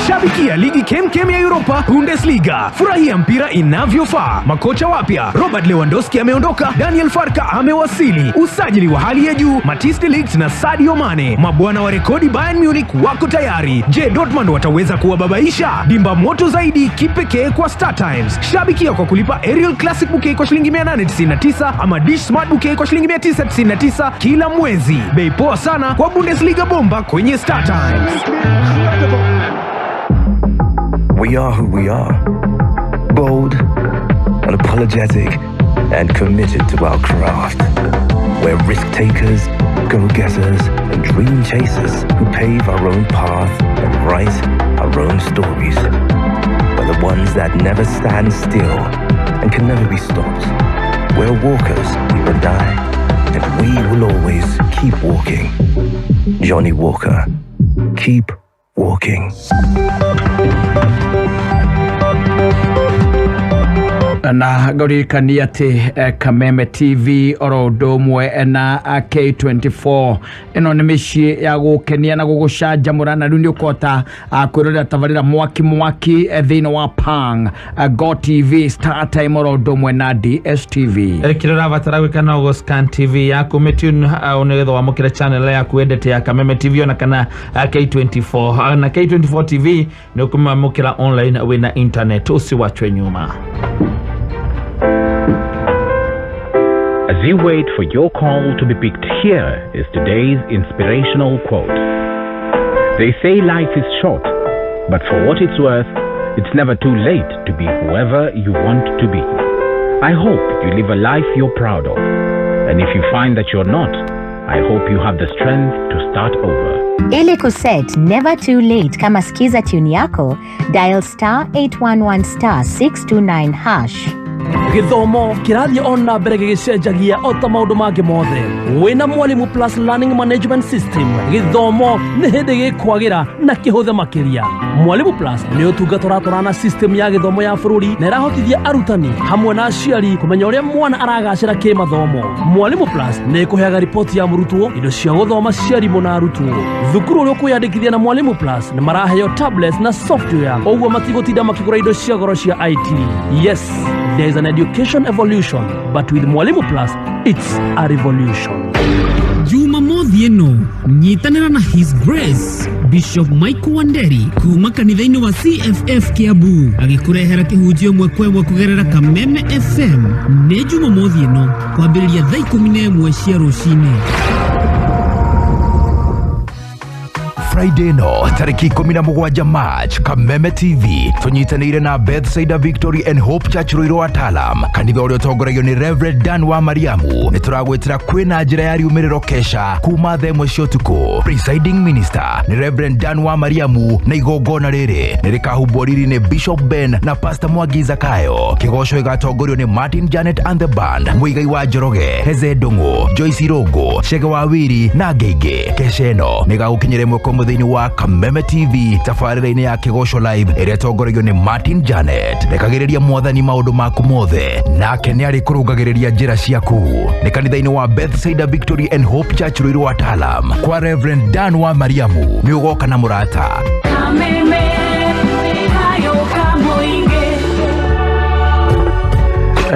Shabikia ligi kemkem ya Europa Bundesliga. Furahia mpira inavyofaa. Makocha wapya Robert Lewandowski ameondoka, Daniel Farka amewasili. Usajili wa hali ya juu Matthijs de Ligt na Sadio Mane. Mabwana wa rekodi Bayern Munich wako tayari. Je, Dortmund wataweza kuwababaisha? Dimba moto zaidi kipekee kwa Star Times. Shabikia kwa kulipa Aerial Classic bouquet kwa shilingi 899 ama Dish Smart bouquet kwa shilingi 999 kila mwezi. Bei poa sana kwa Bundesliga bomba kwenye Star Times. We are who we are. Bold, unapologetic, and committed to our craft. We're risk takers, go-getters, and dream chasers who pave our own path and write our own stories. We're the ones that never stand still and can never be stopped. We're walkers, you and I, and we will always keep walking. Johnny Walker, keep walking. Na gaurikania ati Kameme TV oro ũndũ ũmwe na K24 ĩno nĩ mĩciĩ ya gũkenia na gũgũcanjamũra na rĩu nĩ ũkũhota kwĩrorera tabarĩra mwaki thĩinĩ wa Pang, Go TV, Star Time oro ũndũ ũmwe na DSTV. Kĩrĩa ũrabatara gwĩka no go scan TV yaku ũmĩtune nĩgetha wamũkĩre channel yaku wendete ya Kameme TV ona kana K24 na K24 TV nĩ ũkũmamũkĩra online wĩna internet usiwachwe nyuma. As you wait for your call to be picked, here is today's inspirational quote. They say life is short, but for what it's worth, it's never too late to be whoever you want to be. I hope you live a life you're proud of. And if you find that you're not, I hope you have the strength to start over. Ili kuset never too late kama skiza tune yako, dial *811*629#. Githomo kirathie ona mbere gigicenjagia ota maundu mangĩ mothe. Wina Mwalimu Plus Learning Management System, githomo nĩ hĩndĩ gĩkwagira na kĩhũthe makĩria. Mwalimu Plus nĩ ũtungata ũratwarana system ya gĩthomo ya bũrũri na ĩrahotithia arutani hamwe na aciari kũmenya ũrĩa mwana aragacĩra kĩmathomo. Mwalimu Plus nĩ ĩkũheaga ripoti ya mũrutwo, indo cia gũthoma cia arimũ na arutwo. Thukuru ũrĩa ũkwĩyandĩkithia na Mwalimu Plus nĩ maraheo tablets na software, ũguo matigũtinda makĩgũra indo cia goro cia IT. Yes, there is an education evolution, but with Mwalimu Plus, it's a revolution. Jumamothi ĩno nyitanĩra na His Grace Bishop Michael Wanderi kuma kanitha-inĩ wa CFF Kiambu agĩkũrehera kĩhunjio mwekwe kũgerera Kameme FM. Nĩ Jumamothi ĩno kwambĩrĩria thaa 11 cia rũcinĩ. Friday no tariki 17 March Kameme TV tunyitanĩire na Bethsaida Victory and Hope Church Ruiru Atalam kanitha ũrĩa ũtongoragio nĩ Reverend Dan wa Mariamu nĩ tũragwĩtĩra kwĩna njĩra ya riumĩrĩro kesha kuma thaa 1 cia ũtukũ. Presiding Minister nĩ Reverend Dan wa Mariamu na igongona rĩrĩ nĩ rĩkahumbwo riri nĩ Bishop Ben na Pastor Mwangi Zakayo. Kĩgoco gĩgatongorio nĩ Martin Janet and the Band, Mũigai wa Njoroge, Heze Ndung'u, Joyce Irongo, Chege wa Wiri na Ngĩingĩ. Kesha ĩno nĩ gagũkinyĩre mweko mũthĩinĩ wa Kameme TV tabarĩra-inĩ ya Kĩgoco Live ĩrĩa ĩtongoragio nĩ Martin Janet. Rekagĩrĩria Mwathani maũndũ maku mothe, nake nĩ arĩ kũrũngagĩrĩria njĩra ciaku. Nĩ kanitha-inĩ wa Bethsaida Victory and Hope Church Ruiru Atalam kwa Reverend Dan wa Mariamu. Nĩ ũgoka na mũrata. Kameme kayoka mũingĩ.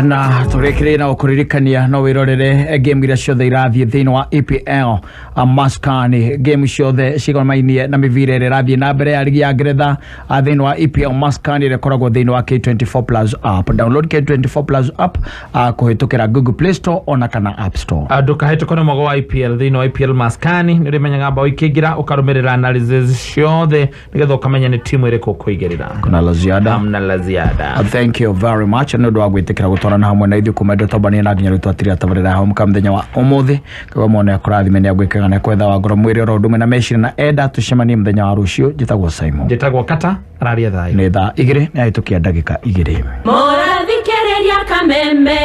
Na tũrĩkĩrĩe na ũkũririkania no wĩrorere game iria ciothe irathiĩ thĩinĩ wa EPL Maskani. Game ciothe cigonainie na mĩbira ĩrĩa irathiĩ na mbere ya ligi ya Ngeretha thĩinĩ wa EPL Maskani ĩrĩa ĩkoragwo thĩinĩ wa K24 Plus app. Download K24 Plus app kũhĩtũkĩra Google Play Store ona kana App Store. Ndũkahĩtũke na mwago wa EPL thĩinĩ wa EPL Maskani nĩ ũrĩmenyaga mbao ikĩingĩra ũkarũmĩrĩra analysis ciothe nĩgetha ũkamenya nĩ timu ĩrĩkũ kũigĩrĩra. Kuna la ziada. Amna la ziada. Thank you very much. Nĩ ũndũ wa gwĩtĩkĩra gũtwarana hamwe na ithuĩ kuma indo tabania na nginya rĩu twatĩrĩa tabarĩra hamwe ka mũthenya wa ũmũthĩ. Kagwa mwana kũrathime nĩ agwĩkaga na kwetha wa ngoro mwĩrĩ oro ũndũmwe na meciria na enda tũcemanie mũthenya wa rũciũ. Njĩtagwo Saimo. Njĩtagwo Katta. Araria thayũ. Nĩ thaa 2 nĩ ahĩtũkia ndagĩka 2. Mũrathikĩrĩria Kameme.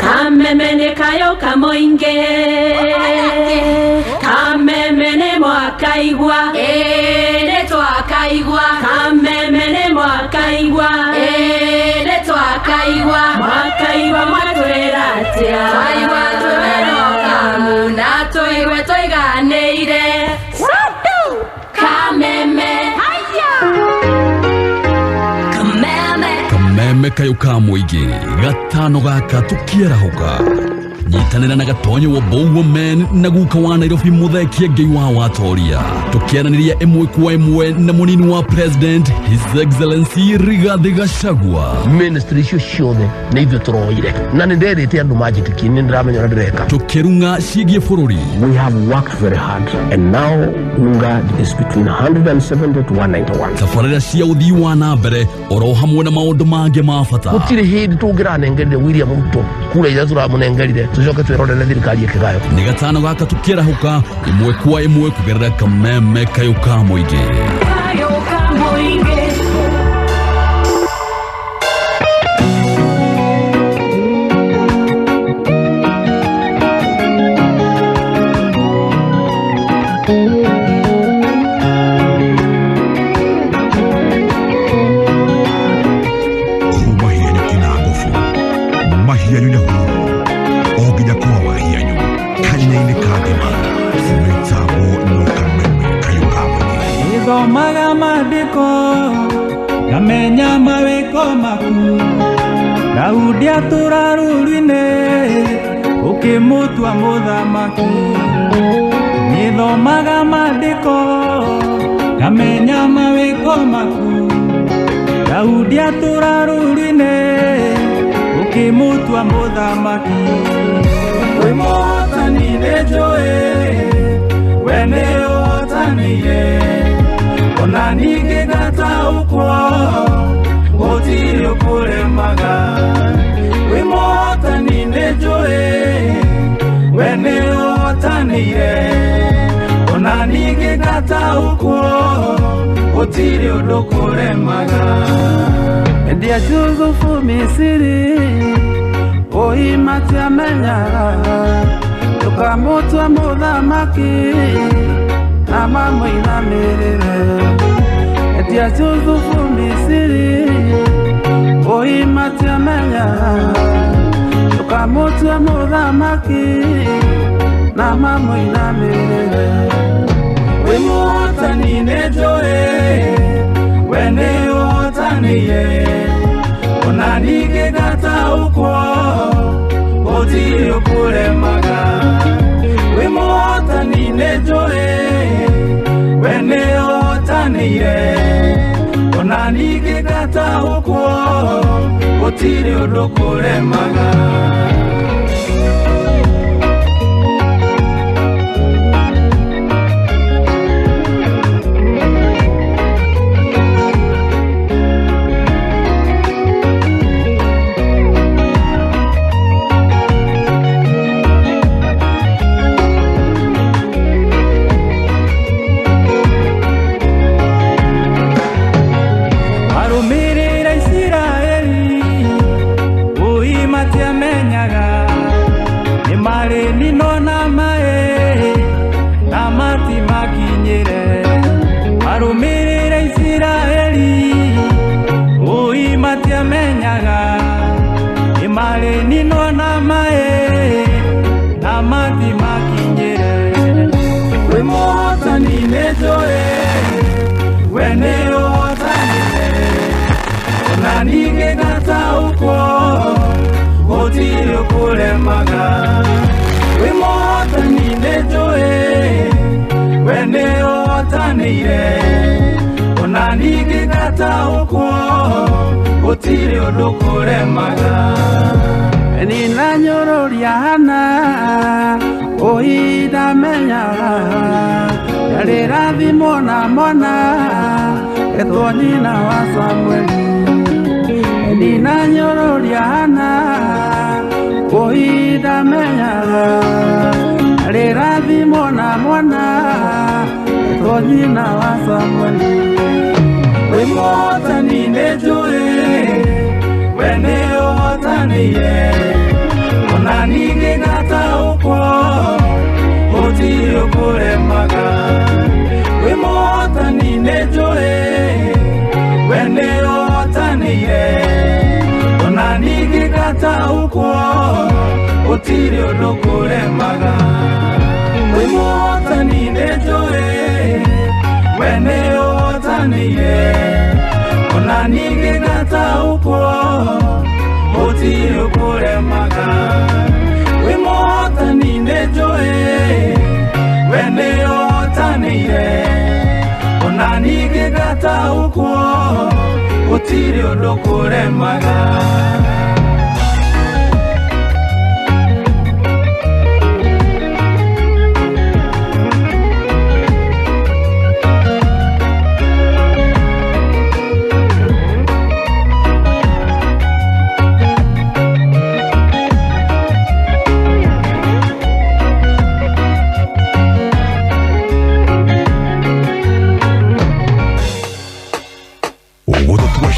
Kameme nĩ kayoka mũingĩ. Kameme nĩ mwakaigua. Nĩ twakaigua. Kameme nĩ mwakaigua. Nĩ twakaigua. Mwakaigua mwatwĩra atĩa. Twaigua twĩrwo kamu na tũigwe tũiganĩire. Kameme. Kameme kayoka mũingĩ gatano gaka tũkĩarahũka. Nyitanĩra na gatonyo wa Bowo Men na guka wa Nairobi Muthaikia Ngei wa Watoria. Tukiaranĩria ĩmwe kwa ĩmwe na mũnini wa President His Excellency Rigathi Gachagua. Ministry icio ciothe nĩ ithuĩ tũroire na nĩ nderĩte andũ manjĩtĩkie nĩ ndĩramenya ũrĩa ndĩreka. Tukĩrunga ciĩgiĩ bũrũri. We have worked very hard and now unga is between 170 to 191. Tabarĩra cia ũthii wa na mbere oro hamwe na maũndũ mangĩ ma bata. Gũtirĩ hĩndĩ tũngĩranengerire William Ruto kura iria tũramũnengerire tucoke twĩrorere thirikari ĩkĩgayo. Nĩ gatano gaka tũkĩarahũka ĩmwe kwa ĩmwe kũgerera Kameme kayoka mũingĩ. Kayoka mũingĩ. Thomaga maandĩko ngamenya mawĩko maku. Daudi atũra rũũru-inĩ ũkĩmũtua mũthamaki. Nĩthomaga maandĩko ngamenya mawĩko maku. Daudi atũra rũũru-inĩ ũkĩmũtua mũthamaki. Wĩ mũhotani nĩ njũĩ we nĩ ũhotanĩire. Ona ningĩ gataũkwo gũtirĩ ũkũremaga. Wĩ mũhotani nĩ njũĩ nĩũhotanĩire ona ningĩ ngataũkwo gũtirĩ ũndũ kũremaga endia Jusufu Misiri ũhima tiamenyaga tũkamũtua mũthamaki na mamũinamĩrĩre endia Jusufu Misiri ũhima tiamenyaga tũkamũtua mũthamaki na mamũinamĩrĩre wĩ mũhotani nĩnjũĩ we nĩũhotanĩire ona ningĩ ngataũkwo gũtirĩ ũkũremaga wĩ mũhotani nĩnjũĩ we nĩũhotanĩire ona ningĩ ngataũkwo gũtirĩ ũndũ kũremaga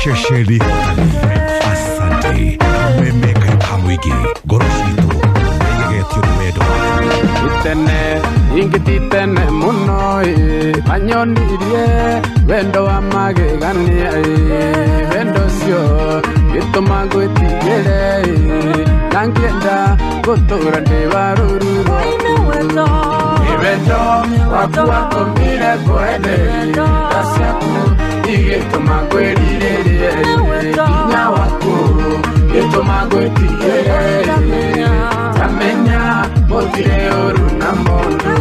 Shesheli asante memeka hamwigi goroshito yegetyo wedo itene ingititene munoi anyonirie wendo amagegania wendo sio gituma gwetigere nangienda gutura ndibarururo wendo wakuakomire kwende asiaku igituma gwerirerie inya waku gituma gwetigere tamenya motire oru na mondo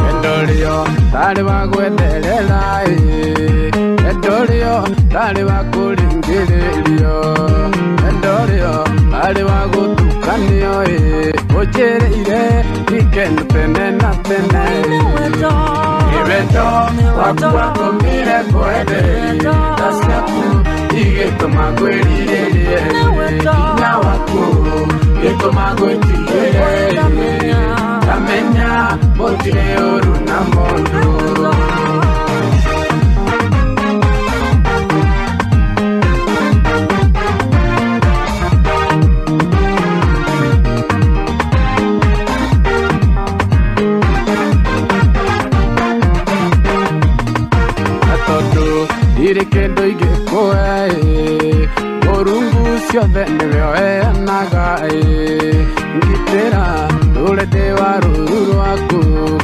endorio tari bagweterera endorio tari bakuringirerio endorio tari bagutukanio ochereire ikendo tene na tene Iveto wakuakomire kwende tasiaku igituma gwerirerie inya waku gituma gwetigere tamenya mutire uru na mundu Irikendo igikuwe Urungu ciothe nĩweanaga ngitĩra rũrende wa rũru rwaku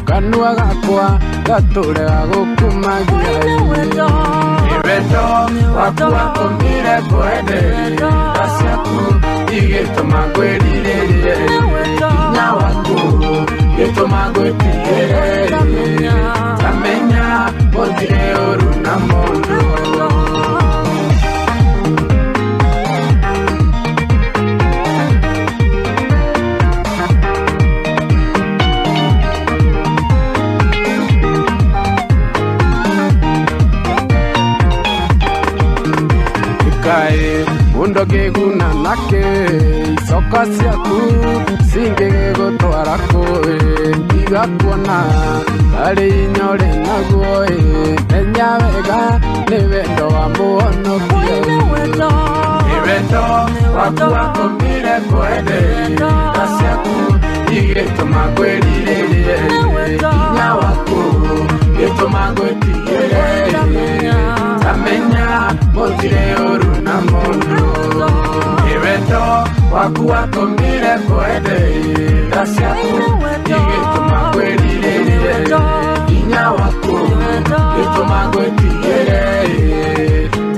kanua gakwa gatũre gagũkumagia wendo waku watũmire ngwenderie tha ciaku igĩtũma ngwĩrirĩrie hinya waku gĩtũma ngwĩtigĩre tamenya gũtirĩ ũru na mũndũ mundo gĩguna nake icoka ciaku cingĩgĩgũtwara kũĩ igakuona harĩ inya ũrĩ naguo menya wega nĩ wendo wa mũhonokia nĩ wendo waku watũmire ngwenderie tha ciaku igĩtũma ngwĩrirĩrie hinya waku gĩtũma ngwĩtigĩre tamenya gũtirĩ ũru na mũndũ nĩ wendo waku watũmire ngwenderie tha ciaku igĩtũma ngwĩrirĩrie hinya waku gĩtũma ngwĩtigĩre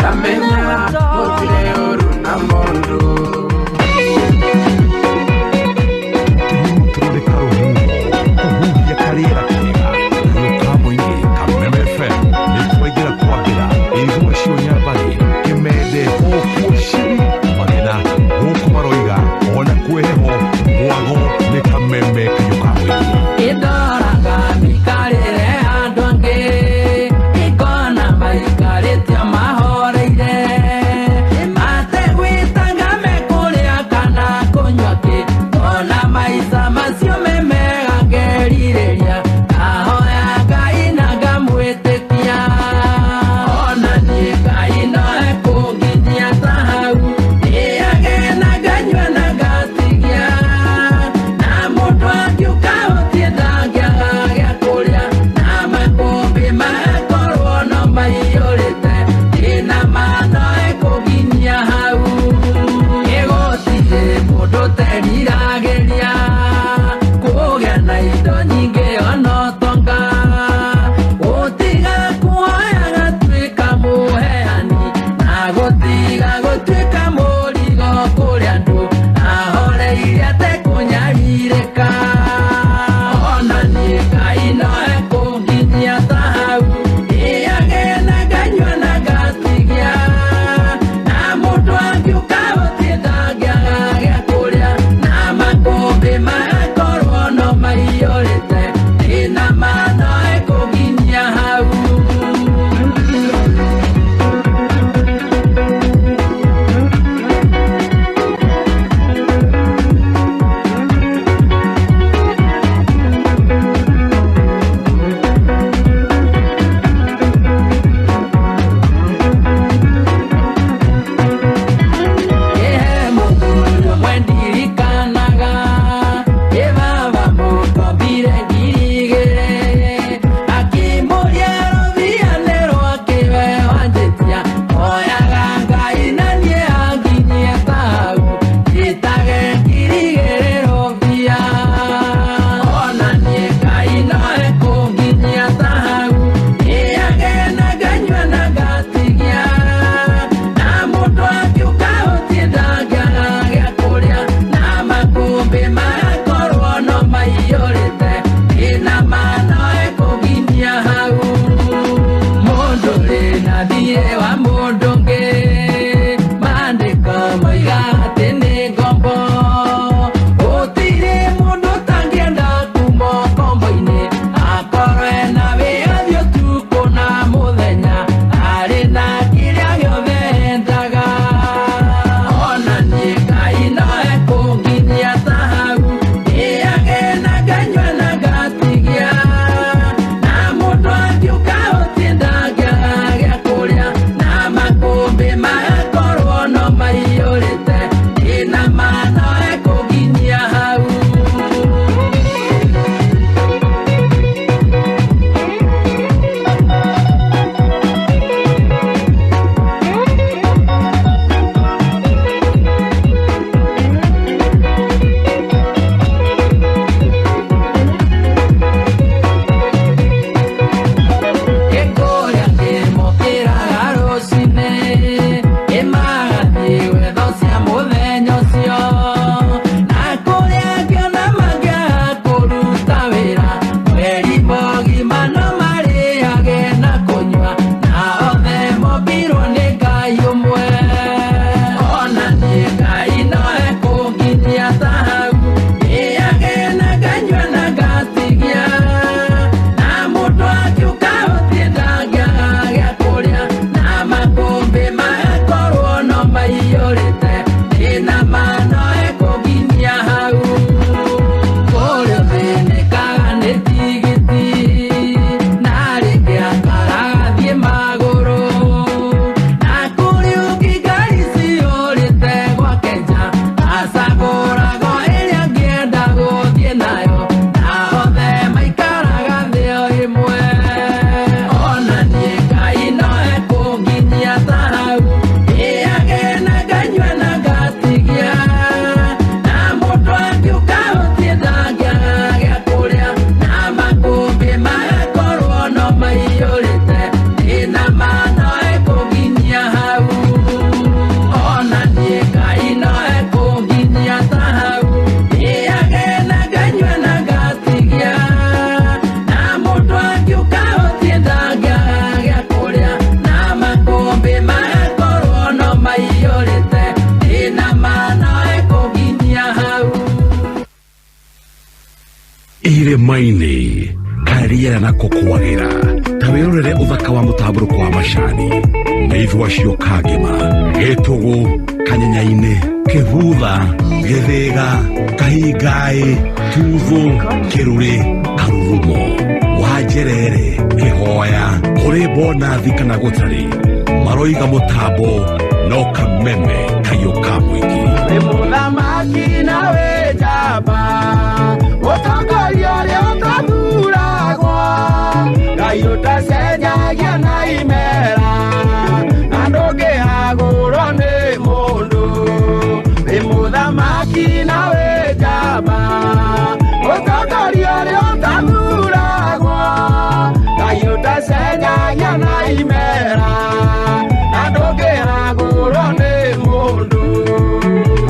tamenya gũtirĩ ũru na mũndũ Idoraga mikarire andũ angĩ ikona tũrirwo nĩ Ngai ũmwe ona niĩ Ngai no ekũnginyia ta hau ĩage na nganyua na ngatigia na mũndũ akiuka gũtirĩ ndangĩaga gĩa kũrĩa na makũmbĩ magakorwo no maiyũrĩte ĩna ma no ekũnginyia hau kũrĩa thĩnĩkaga nĩ tigiti na rĩngĩ akarathiĩ magũrũ na kũrĩa ũngĩ ngari ciyũrĩte gwake nja acagũraga ĩrĩa angĩenda gũthiĩ nayo na othe maikaraga thĩ o ĩmwe ona niĩ Ngai no ekũnginyia ta hau ĩage na nganyua na ngatigia na mũndũ angĩũka gũtirĩ ndangĩaga gĩa kũrĩa na makũmbĩ magakorwo no maiyũrĩte ĩna ma no ekũnginyia hau ona niĩ Ngai no ekũnginyia ta hau ĩage na nganyua na ngatigia na mũndũ angĩũka gũtirĩ ndangĩaga gĩa kũrĩa na makũmbĩ magakorwo no maiyũrĩte ĩna ma no ekũnginyia hau irĩma-inĩ karĩera nako kwagĩra ta wĩrorere ũthaka wa mũtambũrũko wa macani na ithua cio kangĩma gĩtũgũ kanyenya-inĩ kĩhutha gĩthĩga kahingaĩ tuthũ kĩrũrĩ karurumo wanjerere kĩhoya kũrĩ bonathi kana gũtarĩ maroiga mũtambo no kameme kaiũka mũingĩ nĩ mũthamaki nawe njamba ũtongoria ũrĩa ũtathuragwo Ngai ũtacenjagia na imera na ndũngĩhagũrwo nĩ mũndũ nĩ mũthamaki nawe njamba ũtongoria ũrĩa ũtathuragwo Ngai ũtacenjagia na imera na ndũngĩhagũrwo nĩ mũndũ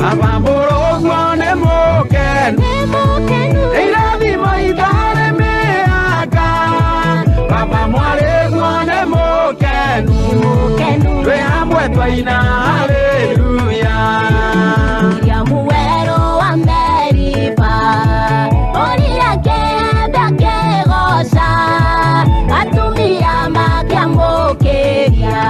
abambũrwo ũguo nĩ mũkenu irathimo itharĩ mĩaka baba mwarĩguo nĩ mũkenu twĩ hamwe twaina haleluya Miriamu werũ wa Meriba ũrĩa kĩanda kĩgoca atumia makĩamũkĩria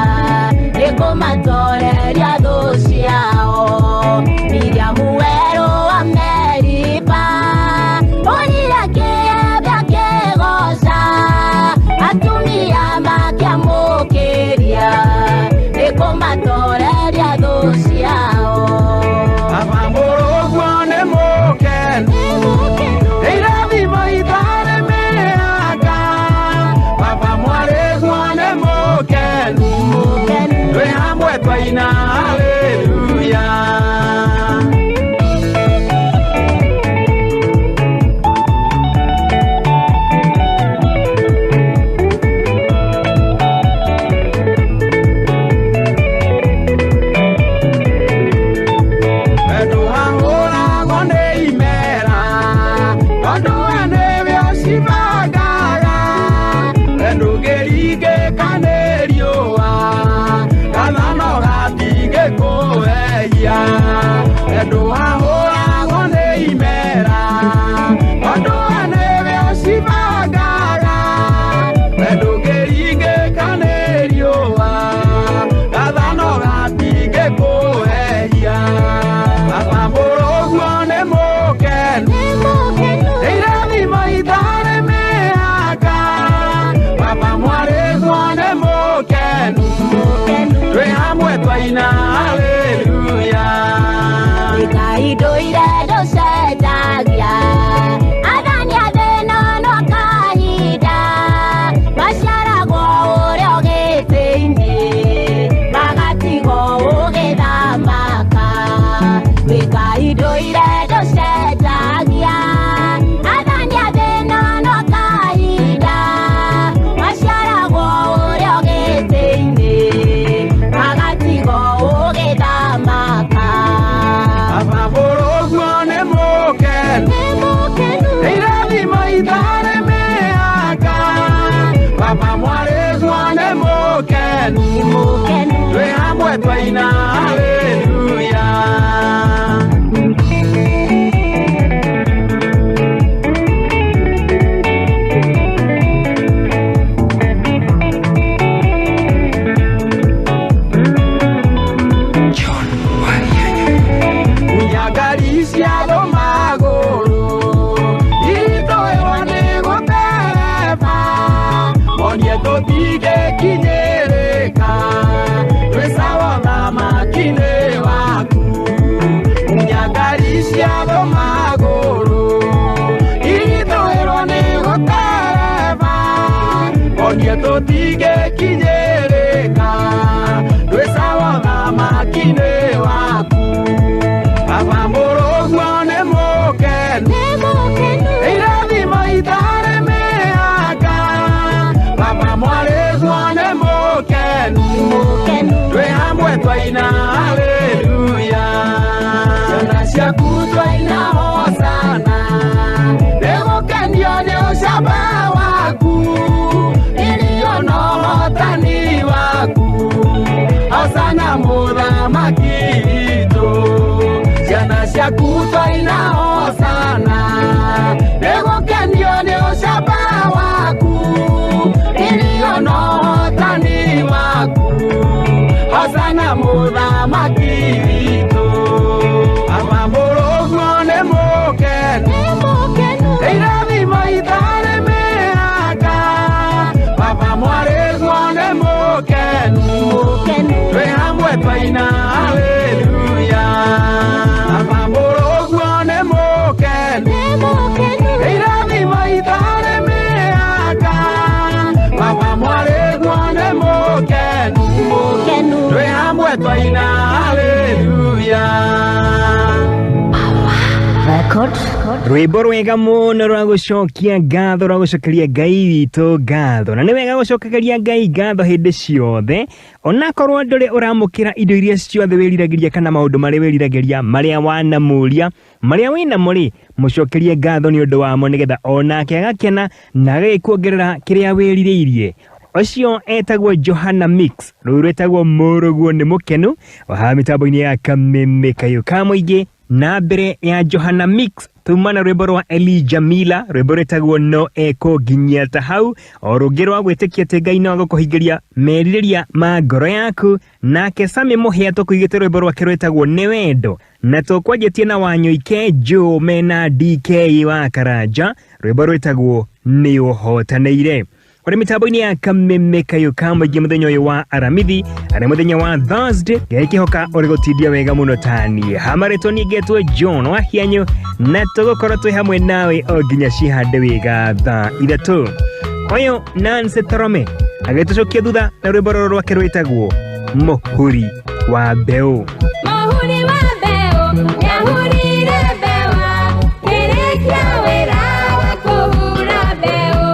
nĩ kũmatoreria thũ ciao Miriamu werũ wa Meriba ũrĩa kĩanda kĩgoca atumia makĩamũkĩria nĩ kũmatoreria thũ ciao abambũrwo ũguo nĩ mũkenu irathimo itharĩ mĩaka baba mwarĩguo nĩ mũkenu twĩ hamwe twaina haleluya wendo wahũragwo nĩ imera tondũ we nĩwe ũcibangaga wendo ũngĩringĩka nĩ riũa gathano gatingĩkũhehia wendo wahũragwo nĩ imera tondũ we nĩwe ũcibangaga wendo ũngĩringĩka nĩ riũa gathano gatingĩkũhehia abambũrwo ũguo nĩ mũkenu irathimo itharĩ mĩaka baba mwarĩguo nĩ mũkenu twĩ hamwe twaina haleluya Ngai ndũire ndũcenjagia athani a thĩna no kahinda maciaragwo ũrĩa ũgĩtĩ-inĩ magatigwo ũgĩthamaka Ngai ndũire ndũcenjagia athani a thĩna no kahinda maciaragwo ũrĩa ũgĩtĩ-inĩ magatigwo hamwe twaina haleluya. Tige kinyereka Dwesawa mama kine waku Papa morogwa ne mokenu Irathi maitare meaka Papa mwaregwa ne mokenu Dwe hamwe twaina haleluya. Ciana ciaku twaina hosana Negokenio ni ucamba waku Tani waku Hosana muthamaki witũ Ciana ciaku twaina hosana Nĩgũkenio nĩ ũcamba waku Irio no tani waku Hosana muthamaki witũ Aba mũrũguo nĩ mũkenu Irathimo itare mĩhaka Papa mwaregwa ne mokenu Twe hamwe twaina haleluya. Papa morogwa ne mokenu Irathi maitare meaka Papa mwaregwa ne mokenu Twe hamwe twaina haleluya. Rwĩmbo rwega mũno rwa gũcokia ngatho rwa gũcokeria Ngai witũ ngatho. Na nĩ wega gũcokeria Ngai ngatho hĩndĩ ciothe onakorwo ndũrĩ ũramũkĩra indo iria ciothe wĩriragĩria kana maũndũ marĩa wĩriragĩria marĩa wanamũria marĩa wĩnamo rĩ mũcokerie ngatho nĩ ũndũ wamo nĩgetha onake agakena na agĩkuongerera kĩrĩa wĩrirĩirie. Ocio etagwo Johana Mix, rũu rwĩtagwo mũrũguo nĩ mũkenu waha mĩtambo-inĩ ya kameme kayo ka mũingĩ. Na mbere ya Johana Mix tumana rwĩmbo rwa Elijah Mila rwĩmbo rwĩtagwo no eko nginyia ta hau o rũngĩ rwa gwĩtĩkia atĩ Ngai no agũkũhingĩria merirĩria ma ngoro yaku. Nake Sami Mũhĩa tũkũigĩte rwĩmbo rwake rwĩtagwo nĩ wendo na tũkwanjĩtie na Wanyũike Joe mena DK wa Karanja rwĩmbo rwĩtagwo nĩ ũhotanĩire. Ore mitambo-inĩ ya kameme kayo ka mũingĩ mũthenya ũyũ wa aramithi arĩ mũthenya wa Thursday gĩkĩhoka ũrĩ gũtindia wega mũno tani hamarĩtwo nĩngetwo John wa Hianyo na tũgũkorwo twĩ hamwe nawe o nginya cihande wega thaa ithatũ. Ũyũ Nancy Torome agĩtũcokia thutha na rwĩmbo rũrũ rwake rwĩtagwo mũhuri wa mbeũ. Mũhuri wa mbeũ nĩahurire mbewa kĩrĩkia wĩra wa kũhura mbeũ.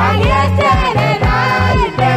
Agieterera ibe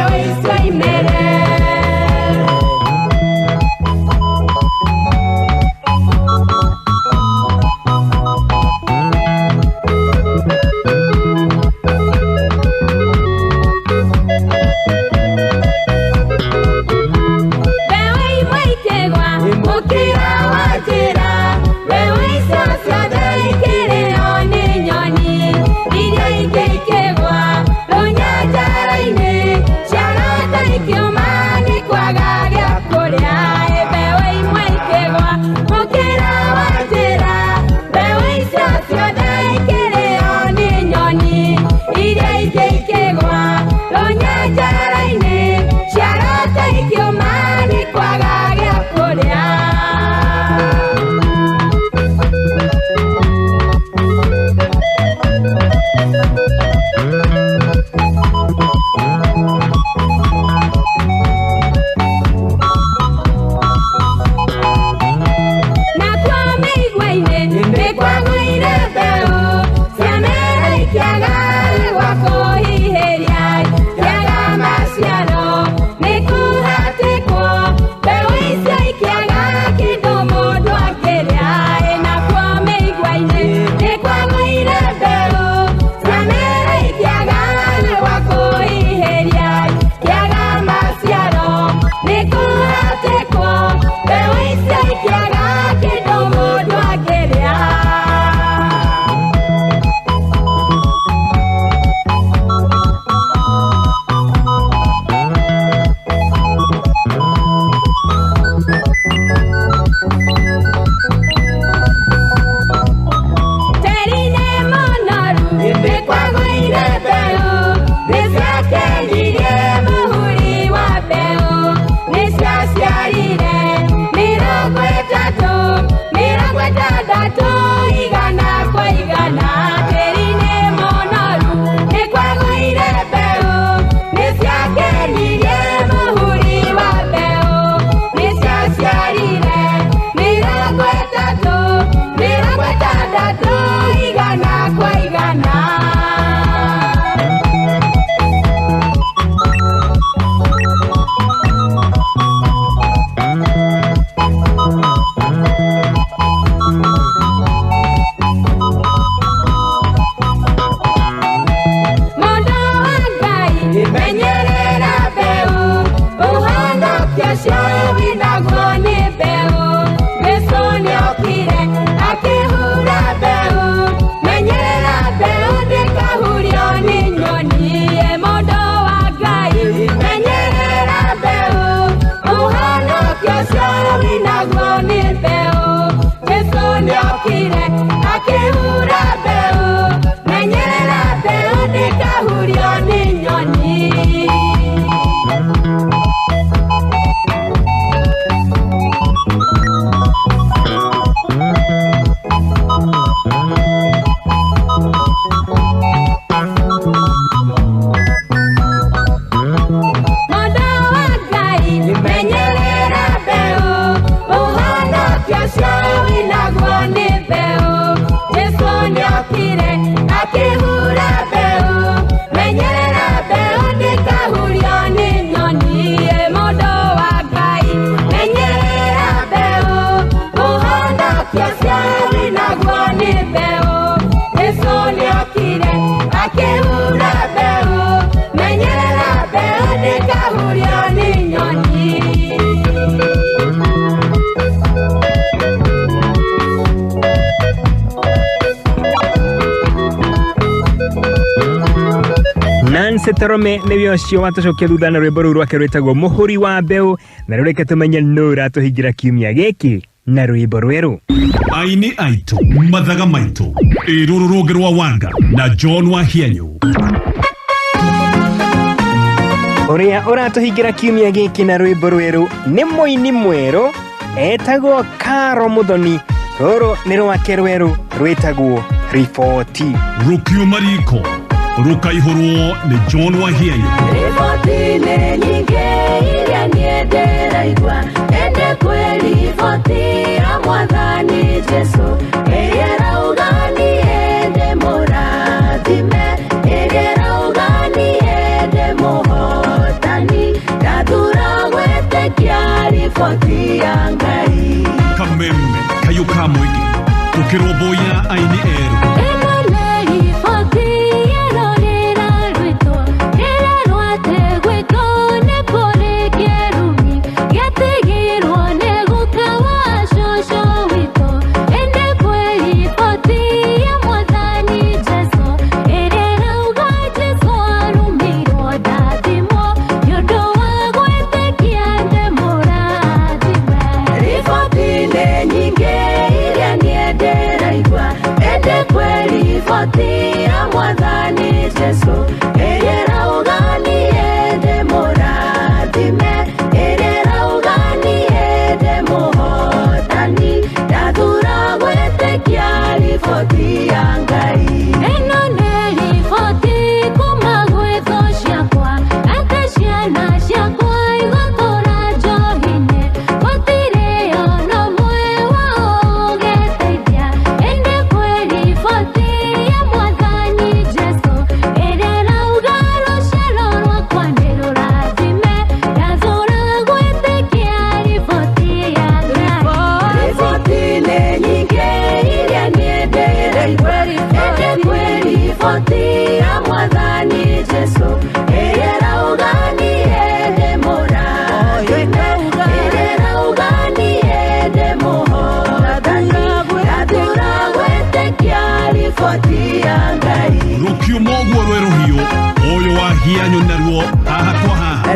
Nancy Terome nĩwe ũcio watucokia thutha na rwĩmbo rũu rwake rwĩtagwo mũhuri wa mbeũ na rũreke tũmenye nũ ũratũhingĩra kiumia gĩkĩ na rwĩmbo rwerũ. Aini aitũ mathaga maitũ ĩrũrũ rũngĩ rwa Wanga na John Wahianyo. Ũrĩa ũratũhingĩra kiumia gĩkĩ na rwĩmbo rwerũ nĩ mũini mwerũ etagwo Karo Muthoni. Rũrũ nĩ rwake rwerũ rwĩtagwo Riboti. Rũkio mariko rukaihũrwo nĩ John Wahianyo. Riboti nĩ nyingĩ iria niĩ ndĩraigua, ende kwĩriboti ya Mwathani Jesũ, ĩrĩa ĩrauga niĩ ndĩ mũrathime, ĩrĩa ĩrauga niĩ ndĩ mũhotani, ndathura gwĩtĩkia riboti ya Ngai. Kameme kayo ka mwĩngĩ tũkĩrũmbũiya aini erũ. Rũkio moguo rwerũhio ũyũ Wahianyo naruo haha kwa haha.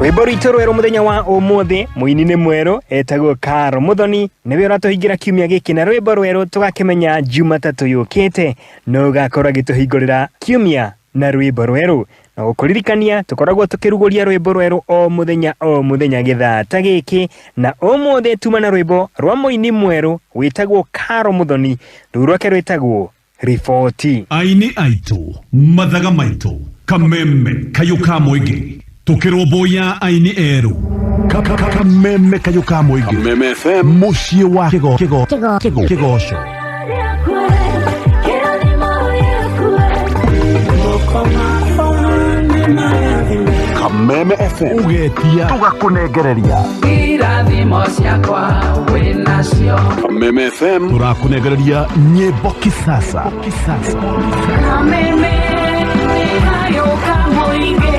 Rwĩmbo rwitũ rwerũ mũthenya wa ũmũthĩ mũini nĩ mwerũ etagwo Karo Muthoni nĩwe ũratũhingĩra kiumia gĩkĩ na rwĩmbo rwerũ tũgakĩmenya Jumatatũ yũkĩte no ũgakorwo agĩtũhingũrĩra kiumia na rwĩmbo rwerũ na gukuririkania tukoragwo tukiruguria rwimbo rweru o muthenya githaa ta giki na umuthi tuma na rwimbo rwa muini mweru witagwo Karo Muthoni rurwake rwitagwo Riboti. Aini aitu mathaga maitu kameme kayuka moigi tukiromboya aini eru kameme kayuka moigi Kameme FM mucie wa kigosho Kameme FM ugetia tugakunegereria irathimo ciakwa winacio Kameme FM turakunegereria nyimbo kisasa Kameme hayo kamoige